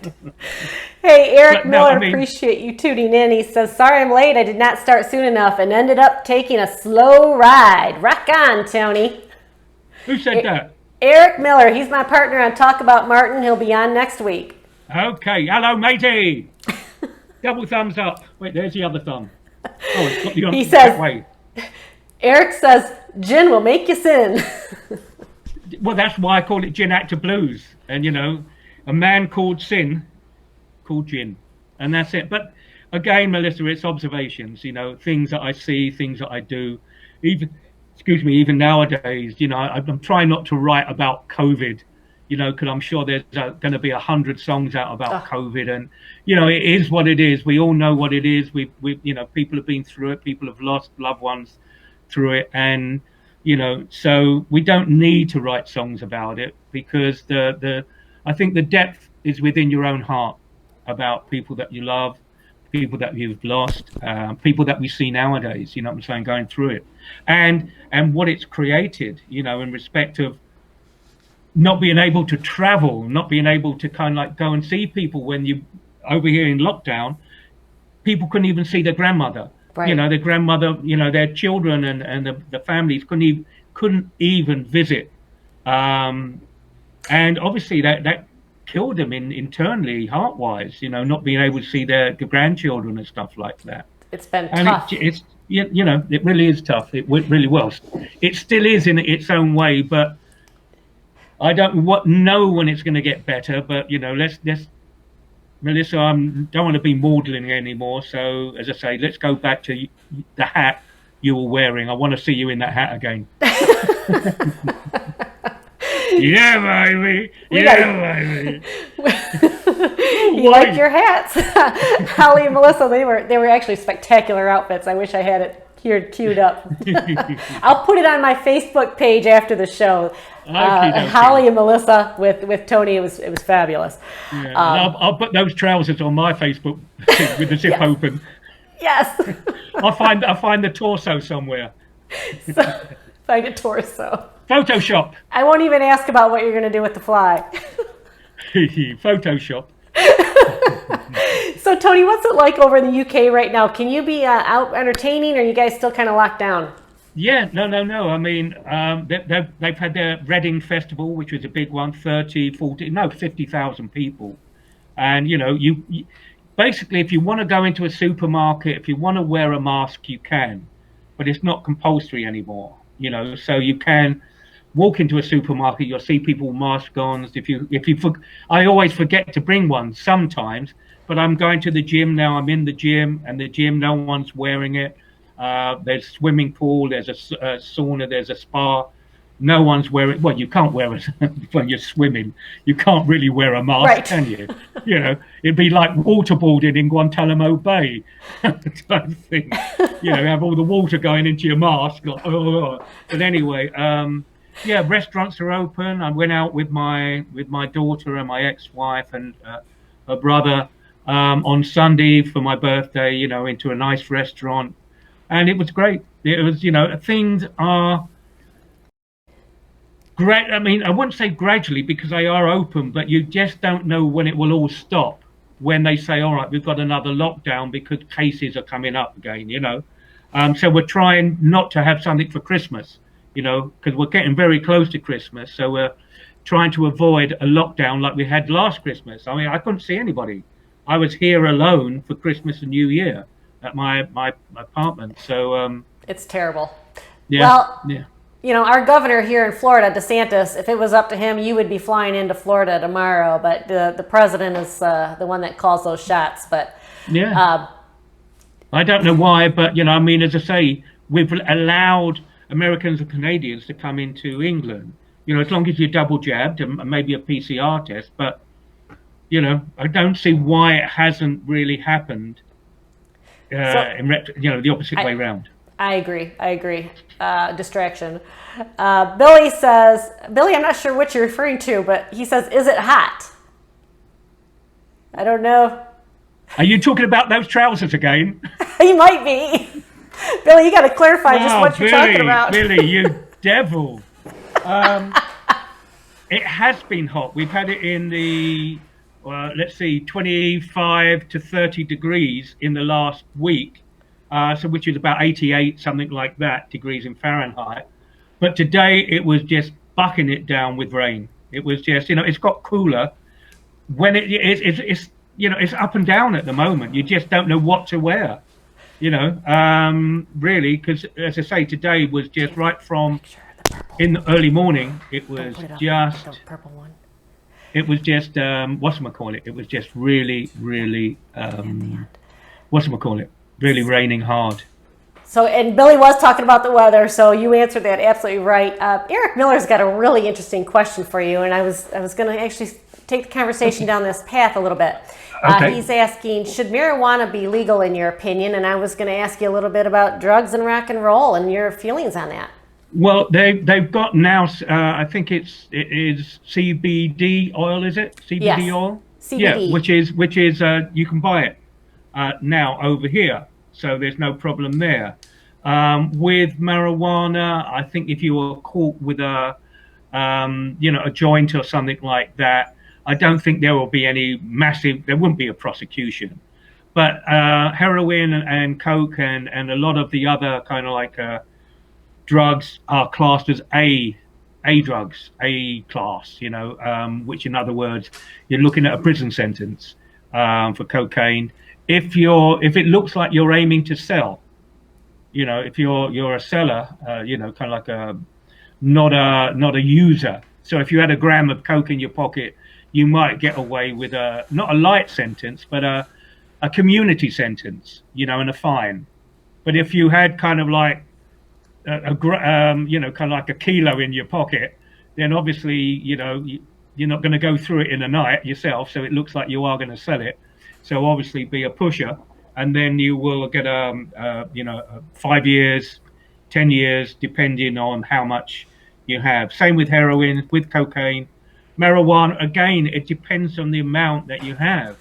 Hey, Eric Miller, appreciate you tuning in. He says, "Sorry I'm late. I did not start soon enough and ended up taking a slow ride. Rock on, Tony." Who said that? Eric Miller. He's my partner on Talk About Martin. He'll be on next week. Okay. Hello, matey. Double thumbs up. Wait, there's the other thumb. Oh, it's got the he says, way. Eric says, gin will make you sin. Well, that's why I call it Gin Actor Blues. And, a man called sin, called gin. And that's it. But again, Melissa, it's observations, things that I see, things that I do. Even nowadays, I'm trying not to write about COVID, because I'm sure there's going to be 100 songs out about COVID, and it is what it is. We all know what it is. We people have been through it. People have lost loved ones through it, and so we don't need to write songs about it, because I think the depth is within your own heart about people that you love, people that you've lost, people that we see nowadays, what I'm saying, going through it, and what it's created, in respect of not being able to travel, not being able to kind of like go and see people. When you over here in lockdown, people couldn't even see their grandmother. Right. Their grandmother, their children and the families couldn't even visit. And obviously that killed them internally, heart-wise, not being able to see their grandchildren and stuff like that. It's been tough. It really is tough. It really was. It still is in its own way, but I don't know when it's going to get better. But let's Melissa, I don't want to be maudlin anymore. So as I say, let's go back to the hat you were wearing. I want to see you in that hat again. Yeah, baby. Baby. You like your hats, Holly and Melissa? They were actually spectacular outfits. I wish I had it here queued up. I'll put it on my Facebook page after the show. Holly and Melissa with Tony. It was fabulous. Yeah, I'll put those trousers on my Facebook with the zip open. Yes. I'll find the torso somewhere. Find a torso. Photoshop. I won't even ask about what you're going to do with the fly. Photoshop. So, Tony, what's it like over in the UK right now? Can you be out entertaining, or are you guys still kind of locked down? Yeah, no. I mean, they've had their Reading Festival, which was a big one, 30, 40, no, 50,000 people. And, you basically, if you want to go into a supermarket, if you want to wear a mask, you can, but it's not compulsory anymore, so you can walk into a supermarket, you'll see people with mask on. I always forget to bring one sometimes, but I'm going to the gym now. I'm in the gym, and the gym, no one's wearing it. There's swimming pool, there's a sauna, there's a spa. No one's wearing. Well, you can't wear it when you're swimming. You can't really wear a mask, Right. can you? It'd be like waterboarding in Guantanamo Bay type thing. Have all the water going into your mask. Like, oh. But anyway, yeah, restaurants are open. I went out with my daughter and my ex-wife and her brother on Sunday for my birthday. Into a nice restaurant, and it was great. It was, things are great. I mean, I wouldn't say gradually because they are open, but you just don't know when it will all stop. When they say, "All right, we've got another lockdown because cases are coming up again," so we're trying not to have something for Christmas, because we're getting very close to Christmas. So we're trying to avoid a lockdown like we had last Christmas. I mean, I couldn't see anybody. I was here alone for Christmas and New Year at my apartment. So It's terrible. yeah, Well, yeah. Our governor here in Florida, DeSantis, if it was up to him, you would be flying into Florida tomorrow. But the president is the one that calls those shots. But Yeah. I don't know why, but I mean, as I say, we've allowed Americans and Canadians to come into England. As long as you're double jabbed and maybe a PCR test. But I don't see why it hasn't really happened. The opposite way round. I agree. Distraction. Billy says, Billy, I'm not sure what you're referring to, but he says, is it hot? I don't know. Are you talking about those trousers again? He might be. Billy, you got to clarify just what you're talking about. Billy, you devil. It has been hot. We've had it in the, let's see, 25 to 30 degrees in the last week. So which is about 88, something like that, degrees in Fahrenheit. But today it was just bucking it down with rain. It was just, it's got cooler. When it's up and down at the moment. You just don't know what to wear, really, because as I say, today was just right from in the early morning. It was just, purple one. It was just, whatchamacallit? It was just really, really, whatchamacallit? Really raining hard. So, and Billy was talking about the weather, so you answered that absolutely right. Eric Miller's got a really interesting question for you, and I was going to actually take the conversation down this path a little bit. Okay. He's asking, should marijuana be legal in your opinion? And I was going to ask you a little bit about drugs and rock and roll and your feelings on that. Well, they've got now. I think it is CBD oil. Is it CBD Yes. oil? CBD. Yeah, which is you can buy it now over here, so there's no problem there. With marijuana, I think if you were caught with a joint or something like that, I don't think there will be any massive. There wouldn't be a prosecution. But heroin and coke and a lot of the other kind of like drugs are classed as A drugs, A class, which in other words, you're looking at a prison sentence for cocaine. If it looks like you're aiming to sell, if you're a seller, kind of like not a user. So if you had a gram of coke in your pocket, you might get away with not a light sentence, but a community sentence, and a fine. But if you had kind of like kind of like a kilo in your pocket, then obviously, you're not going to go through it in a night yourself. So it looks like you are going to sell it. So obviously be a pusher, and then you will get 5 years, 10 years, depending on how much you have. Same with heroin, with cocaine, marijuana. Again, it depends on the amount that you have.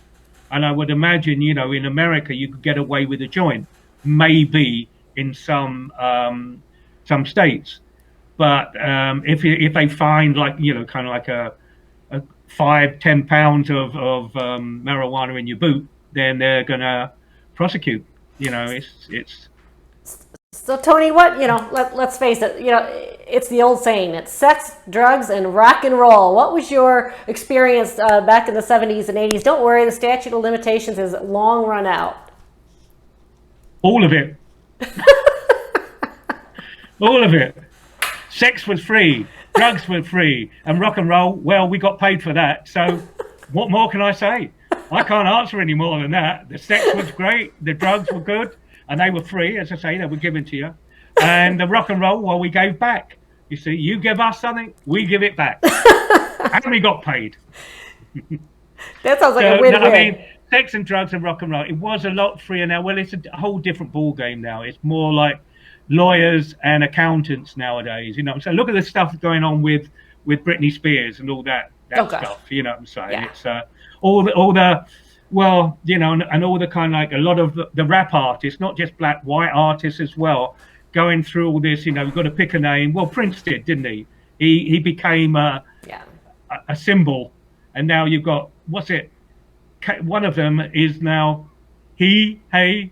And I would imagine, in America, you could get away with a joint, maybe in some states. But if they find like, kind of like a 5-10 pounds of marijuana in your boot, then they're gonna prosecute. It's So Tony, let's face it, it's the old saying, it's sex, drugs, and rock and roll. What was your experience back in the 70s and 80s? Don't worry, the statute of limitations is long run out. All of it. All of it. Sex was free, drugs were free, and rock and roll, well, we got paid for that. So what more can I say? I can't answer any more than that. The sex was great, the drugs were good, and they were free, as I say, they were given to you. And the rock and roll, well, we gave back. You see, you give us something, we give it back. And we got paid. That sounds like a win-win. I mean, sex and drugs and rock and roll, it was a lot freer now. Well, it's a whole different ball game now. It's more like lawyers and accountants nowadays. So look at the stuff going on with Britney Spears and all that stuff. You know what I'm saying? Yeah. It's all the well, and all the kind of like a lot of the rap artists, not just black, white artists as well, going through all this. You've got to pick a name. Well, Prince did, didn't he? He became a symbol, and now you've got one of them is now he, hey,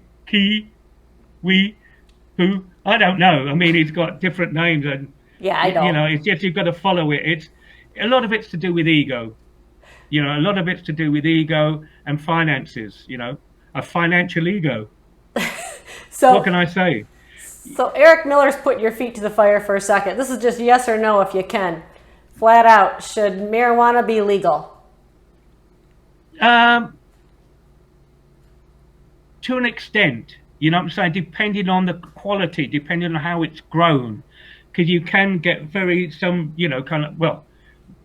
we, who. I don't know. I mean, he's got different names, and I don't. It's just you've got to follow it. It's a lot of it's to do with ego. A lot of it's to do with ego and finances. A financial ego. So what can I say? So Eric Miller's putting your feet to the fire for a second. This is just yes or no, if you can, flat out. Should marijuana be legal? To an extent. You know what I'm saying? Depending on the quality, depending on how it's grown, because you can get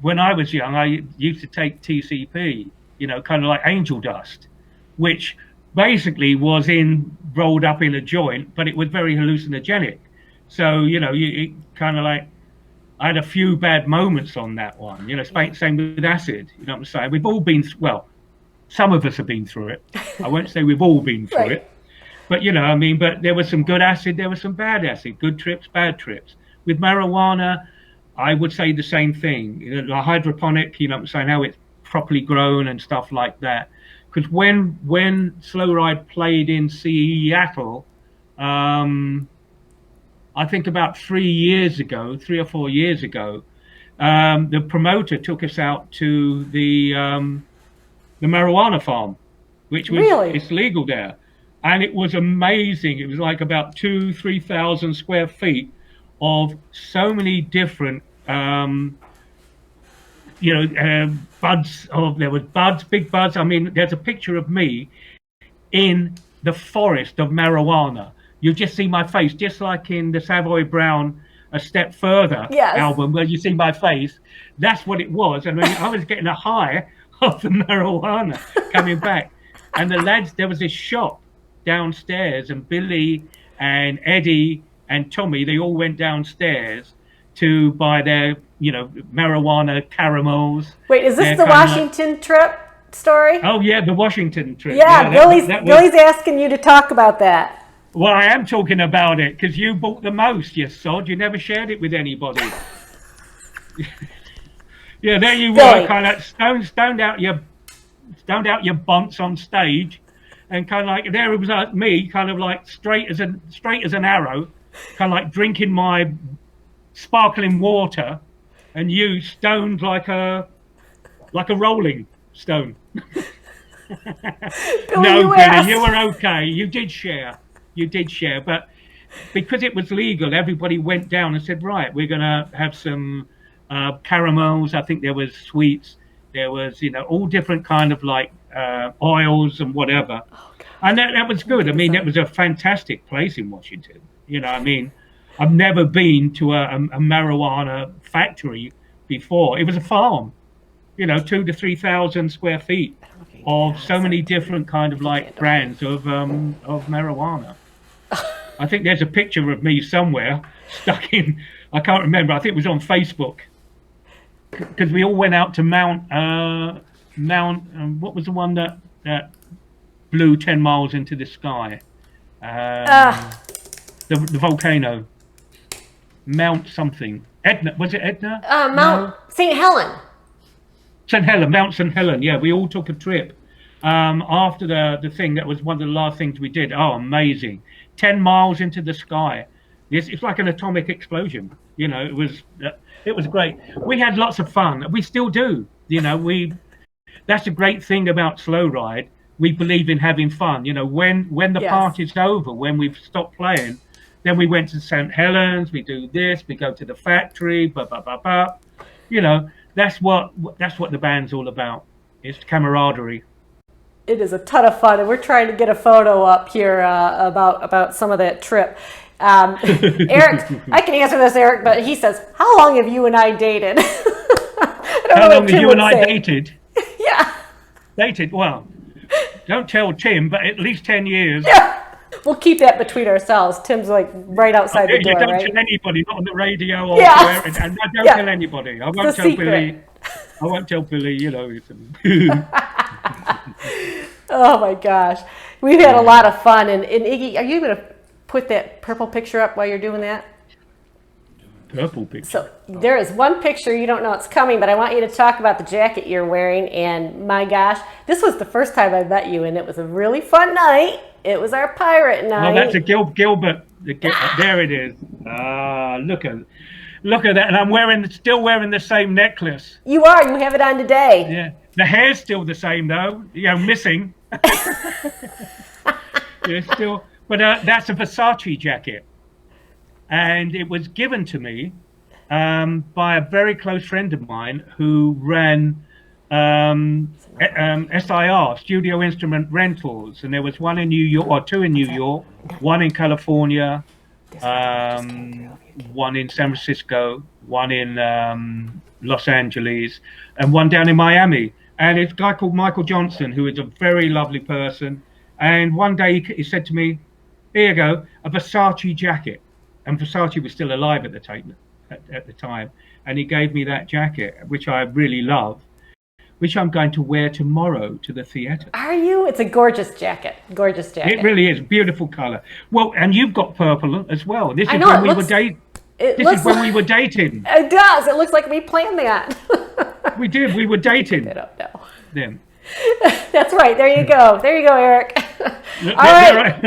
when I was young, I used to take TCP, kind of like angel dust, which basically was rolled up in a joint, but it was very hallucinogenic. So, it kind of like, I had a few bad moments on that one, same with acid, you know what I'm saying? We've all been, some of us have been through it. I won't say we've all been through it. But, but there was some good acid, there was some bad acid, good trips, bad trips. With marijuana, I would say the same thing. The hydroponic, what I'm saying, how it's properly grown and stuff like that. Because when Slow Ride played in Seattle, I think about 3 or 4 years ago, the promoter took us out to the marijuana farm, which was it's legal there. And it was amazing. It was like about 3,000 square feet of so many different, buds. There was buds, big buds. I mean, there's a picture of me in the forest of marijuana. You just see my face, just like in the Savoy Brown A Step Further album, where you see my face. That's what it was. And I was getting a high of the marijuana coming back. And the lads, there was this shop downstairs, and Billy and Eddie and Tommy, they all went downstairs to buy their, marijuana caramels. Wait, is this the Washington trip story? Oh yeah, the Washington trip. Yeah, Billy's asking you to talk about that. Well, I am talking about it because you bought the most, you sod. You never shared it with anybody. Yeah, there you were, kind of stoned out your bunts on stage. And kind of like there it was like me, kind of like straight as an arrow, kind of like drinking my sparkling water, and you stoned like a rolling stone. No, Billy, you were okay. You did share, but because it was legal, everybody went down and said, right, we're gonna have some caramels. I think there was sweets. There was, all different kind of like oils and whatever. Oh, and that was good. I mean, that was a fantastic place in Washington. I've never been to a marijuana factory before. It was a farm, 2,000 to 3,000 square feet of so many different kind of like brands of marijuana. I think there's a picture of me somewhere stuck in, I can't remember. I think it was on Facebook. Because we all went out to Mount, what was the one that blew 10 miles into the sky? The volcano. Mount something. Etna, was it Etna? Mount St. Helen. Mount St. Helen, yeah. We all took a trip. After the thing, that was one of the last things we did. Oh, amazing. 10 miles into the sky. It's like an atomic explosion. It was great. We had lots of fun. We still do. That's a great thing about Slow Ride. We believe in having fun. When the party's over, when we've stopped playing, then we went to St. Helens. We do this. We go to the factory. Blah blah blah blah. That's what the band's all about. It's camaraderie. It is a ton of fun, and we're trying to get a photo up here about some of that trip. Eric, I can answer this, Eric, but he says, "How long have you and I dated?" How long have you and I dated? Yeah. Dated? Well, don't tell Tim, but at least 10 years. Yeah. We'll keep that between ourselves. Tim's like right outside the door, you don't right? tell anybody, not on the radio or and I don't tell anybody. I won't tell Billy. I won't tell Billy, Oh my gosh. We've had a lot of fun. And Iggy, are you going to put that purple picture up while you're doing that? Purple picture? So there is one picture, you don't know it's coming, but I want you to talk about the jacket you're wearing. And my gosh, this was the first time I met you, and it was a really fun night. It was our pirate night. Oh, that's a Gilbert. There it is. Look at that. And I'm still wearing the same necklace. You are. You have it on today. Yeah. The hair's still the same, though. Missing. Still. But that's a Versace jacket. And it was given to me by a very close friend of mine who ran SIR, Studio Instrument Rentals. And there was one in New York, or two in New York, one in California, one in San Francisco, one in Los Angeles, and one down in Miami. And it's a guy called Michael Johnson, who is a very lovely person. And one day he said to me, "Here you go, a Versace jacket." And Versace was still alive at the time. And he gave me that jacket, which I really love, which I'm going to wear tomorrow to the theater. Are you? It's a gorgeous jacket. Gorgeous jacket. It really is. Beautiful color. Well, and you've got purple as well. This is when we were dating. It does. It looks like we planned that. We did. We were dating. I don't know. Then. That's right. There you go. There you go, Eric. All right.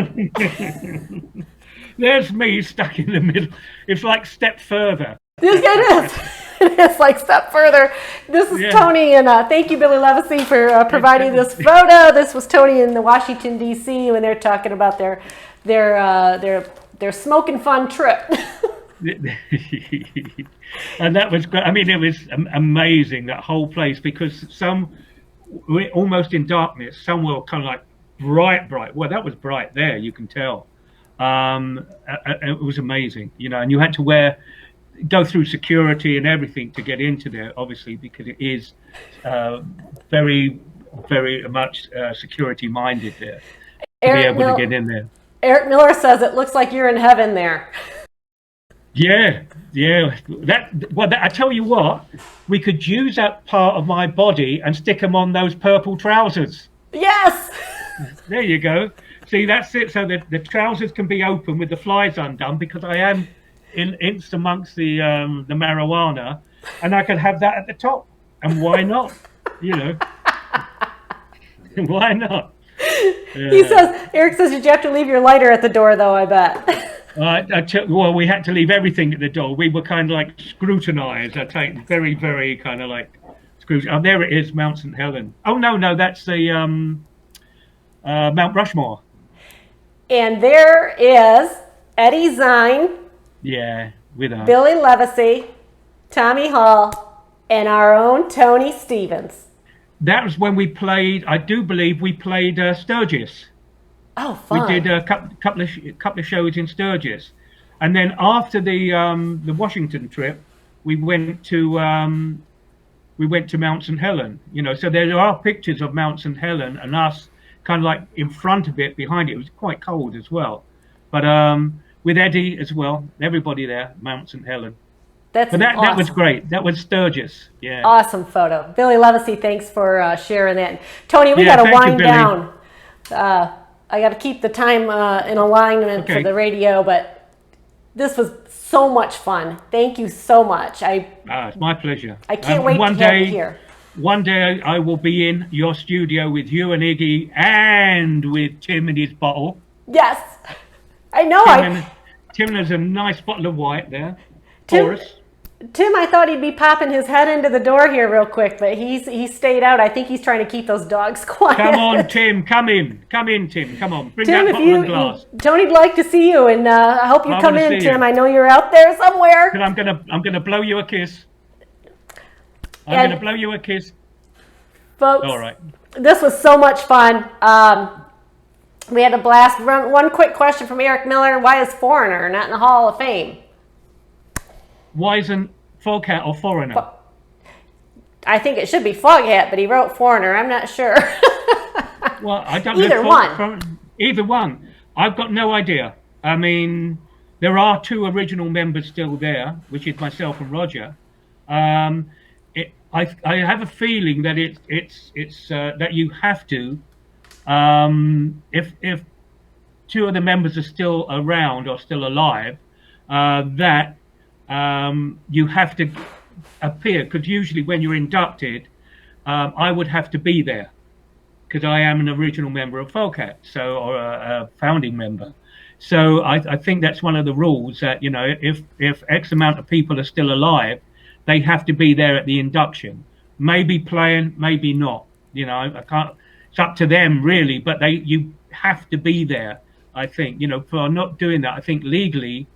There's me stuck in the middle. It's like Step Further. It is. It's like Step Further. This is Tony, and thank you, Billy Levacy, for providing this photo. This was Tony in the Washington, D.C. when they're talking about their smoking fun trip. And that was great. I mean, it was amazing, that whole place, because we're almost in darkness. Some were kind of like bright. Well, that was bright there, you can tell. It was amazing, and you had to go through security and everything to get into there, obviously, because it is very, very much security minded there to be able to get in there. Eric Miller says it looks like you're in heaven there. Yeah. I tell you what, we could use that part of my body and stick them on those purple trousers. Yes. There you go. See, that's it. So the trousers can be open with the flies undone, because I am in amongst the marijuana, and I can have that at the top. And why not? Why not? Eric says you have to leave your lighter at the door, though, I bet. Well, we had to leave everything at the door. We were kind of like scrutinized. I take very, very kind of like scrutinized. Oh, there it is, Mount St. Helens. Oh, no, that's the Mount Rushmore. And there is Eddie Zine. Yeah, with us. Billy Levacy, Tommy Hall, and our own Tony Stevens. That was when we played. I do believe we played Sturgis. Oh, fun! We did a couple of shows in Sturgis, and then after the Washington trip, we went to Mount St. Helens. So there are pictures of Mount St. Helens and us kind of like in front of it, behind it. It was quite cold as well, but with Eddie as well, everybody there, Mount St. Helens. Awesome. That was great. That was Sturgis. Yeah. Awesome photo. Billy Levacy, thanks for sharing that. Tony, we got to wind down. I got to keep the time in alignment for the radio, but this was so much fun. Thank you so much. It's my pleasure. I can't wait to have you here. One day I will be in your studio with you and Iggy and with Tim and his bottle. Yes. I know. Tim, there's a nice bottle of white there. Tim, Boris. Tim, I thought he'd be popping his head into the door here real quick, but he stayed out. I think he's trying to keep those dogs quiet. Come on, Tim. Come in, Tim. Come on. Bring Tim, that bottle and glass. Tony'd like to see you, and I hope you come in, Tim. You. I know you're out there somewhere. I'm gonna blow you a kiss. I'm gonna blow you a kiss. Folks, all right. This was so much fun. We had a blast. One quick question from Eric Miller. Why is Foreigner not in the Hall of Fame? Why isn't Foghat or Foreigner? I think it should be Foghat, but he wrote Foreigner. I'm not sure. Well, I don't know. Either one. I've got no idea. I mean, there are two original members still there, which is myself and Roger. I have a feeling that it's that you have to, if two of the members are still around or still alive, that you have to appear, because usually when you're inducted, I would have to be there because I am an original member of Foghat, or a founding member. So I think that's one of the rules, that if X amount of people are still alive, they have to be there at the induction. Maybe playing, maybe not. I can't. It's up to them really, but you have to be there. I think for not doing that, I think legally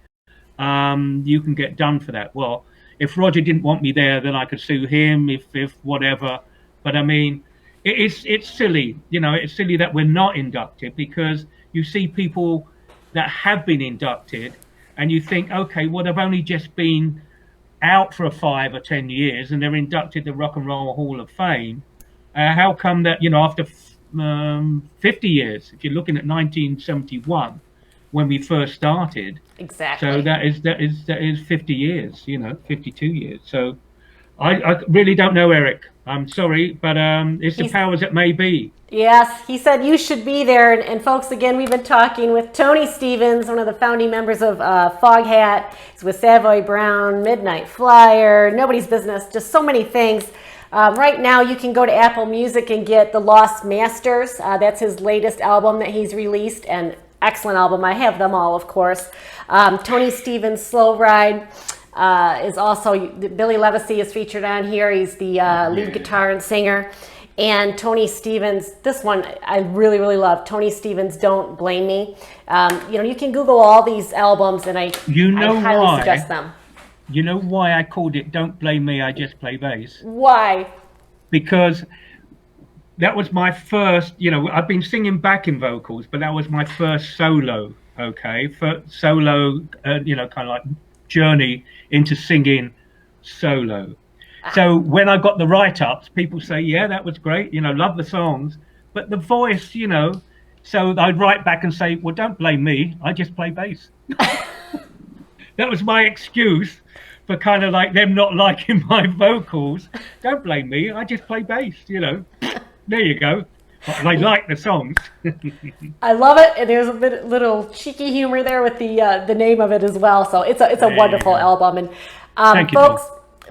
you can get done for that. Well, if Roger didn't want me there, then I could sue him if whatever. But I mean, it's silly. It's silly that we're not inducted, because you see people that have been inducted and you think, okay, well, they've only just been out for 5 or 10 years and they're inducted to Rock and Roll Hall of Fame. How come that, after 50 years, if you're looking at 1971, when we first started. Exactly. So that is 50 years, 52 years. So I really don't know, Eric. I'm sorry, but it's the powers that may be. Yes, he said you should be there. And folks, again, we've been talking with Tony Stevens, one of the founding members of Foghat. He's with Savoy Brown, Midnight Flyer, Nobody's Business, just so many things. Right now, you can go to Apple Music and get The Lost Masters. That's his latest album that he's released, and excellent album. I have them all, of course. Tony Stevens' Slow Ride is also, Billy Levacy is featured on here. He's the lead guitar and singer. And Tony Stevens, this one I really, really love. Tony Stevens, Don't Blame Me. You can Google all these albums, and I highly suggest them. You know why I called it Don't Blame Me, I Just Play Bass? Why? Because that was my first, I've been singing backing vocals, but that was my first solo, solo, kind of like journey into singing solo. So when I got the write-ups, people say, yeah, that was great, love the songs, but the voice, so I'd write back and say, well, don't blame me, I just play bass. That was my excuse for kind of like them not liking my vocals. Don't blame me, I just play bass, There you go. They like the songs. I love it, and there's a little cheeky humor there with the name of it as well. So it's a wonderful album. And folks,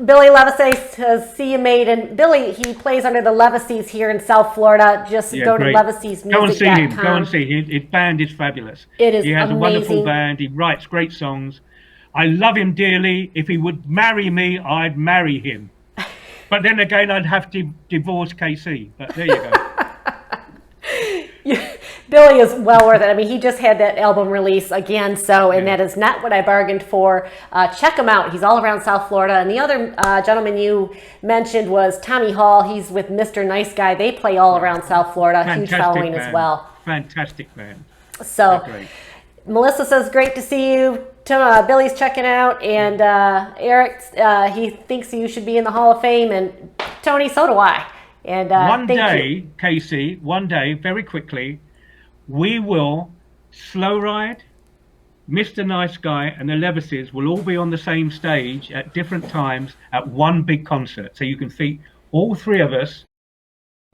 Billy Levacy says, "See you, mate." And Billy, he plays under the Levacys here in South Florida. Just go to LevacysMusic.com. Go and see him. Go and see him. His band is fabulous. It is. He has amazing. a wonderful band. He writes great songs. I love him dearly. If he would marry me, I'd marry him. But then again, I'd have to divorce KC. But there you go. Billy is well worth it. I mean, he just had that album release again, and that is not what I bargained for. Check him out. He's all around South Florida. And the other gentleman you mentioned was Tommy Hall. He's with Mr. Nice Guy. They play all around South Florida. Fantastic huge following band. As well. Fantastic band. So, Melissa says, great to see you. Billy's checking out. And Eric, he thinks you should be in the Hall of Fame. And Tony, so do I. And one day, Casey, very quickly, we will Slow Ride, Mr. Nice Guy, and the Levacys will all be on the same stage at different times at one big concert. So you can see all three of us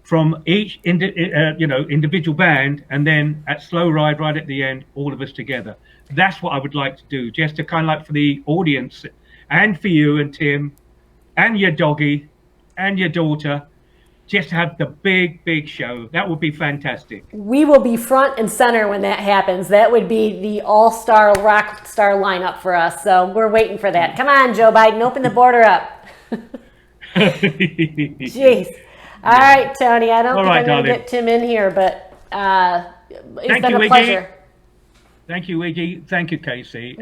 from each individual band, and then at Slow Ride right at the end, all of us together. That's what I would like to do, just to kind of like for the audience and for you and Tim and your doggy and your daughter. just have the big show. That would be fantastic. We will be front and center when that happens. That would be the all-star rock star lineup for us. So we're waiting for that. Come on, Joe Biden, open the border up. Jeez. All right, Tony. I don't think I'm going to get Tim in here, but it's been a pleasure. Thank you, Iggy. Thank you, Casey.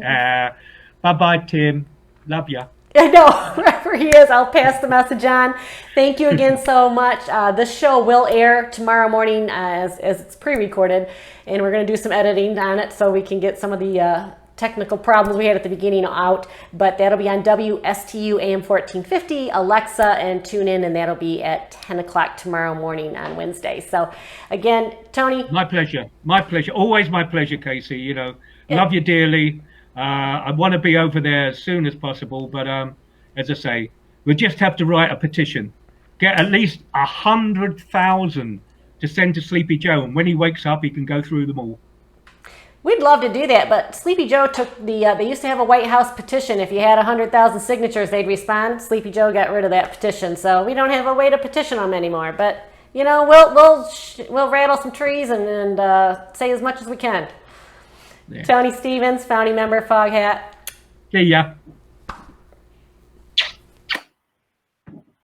Bye-bye, Tim. Love ya. I know, wherever he is, I'll pass the message on. Thank you again so much. This show will air tomorrow morning as it's pre-recorded, and we're going to do some editing on it so we can get some of the technical problems we had at the beginning out. But that'll be on WSTU AM 1450, Alexa, and tune in, and that'll be at 10 o'clock tomorrow morning on Wednesday. So, again, Tony. My pleasure. My pleasure. Always my pleasure, Casey. You know, love you dearly. I want to be over there as soon as possible, but as I say, we just have to write a petition, get at least 100,000 to send to Sleepy Joe, and when he wakes up, he can go through them all. We'd love to do that, but Sleepy Joe took they used to have a White House petition. If you had 100,000 signatures, they'd respond. Sleepy Joe got rid of that petition, so we don't have a way to petition them anymore. But you know, we'll rattle some trees and say as much as we can. Yeah. Tony Stevens, founding member, Foghat. See ya.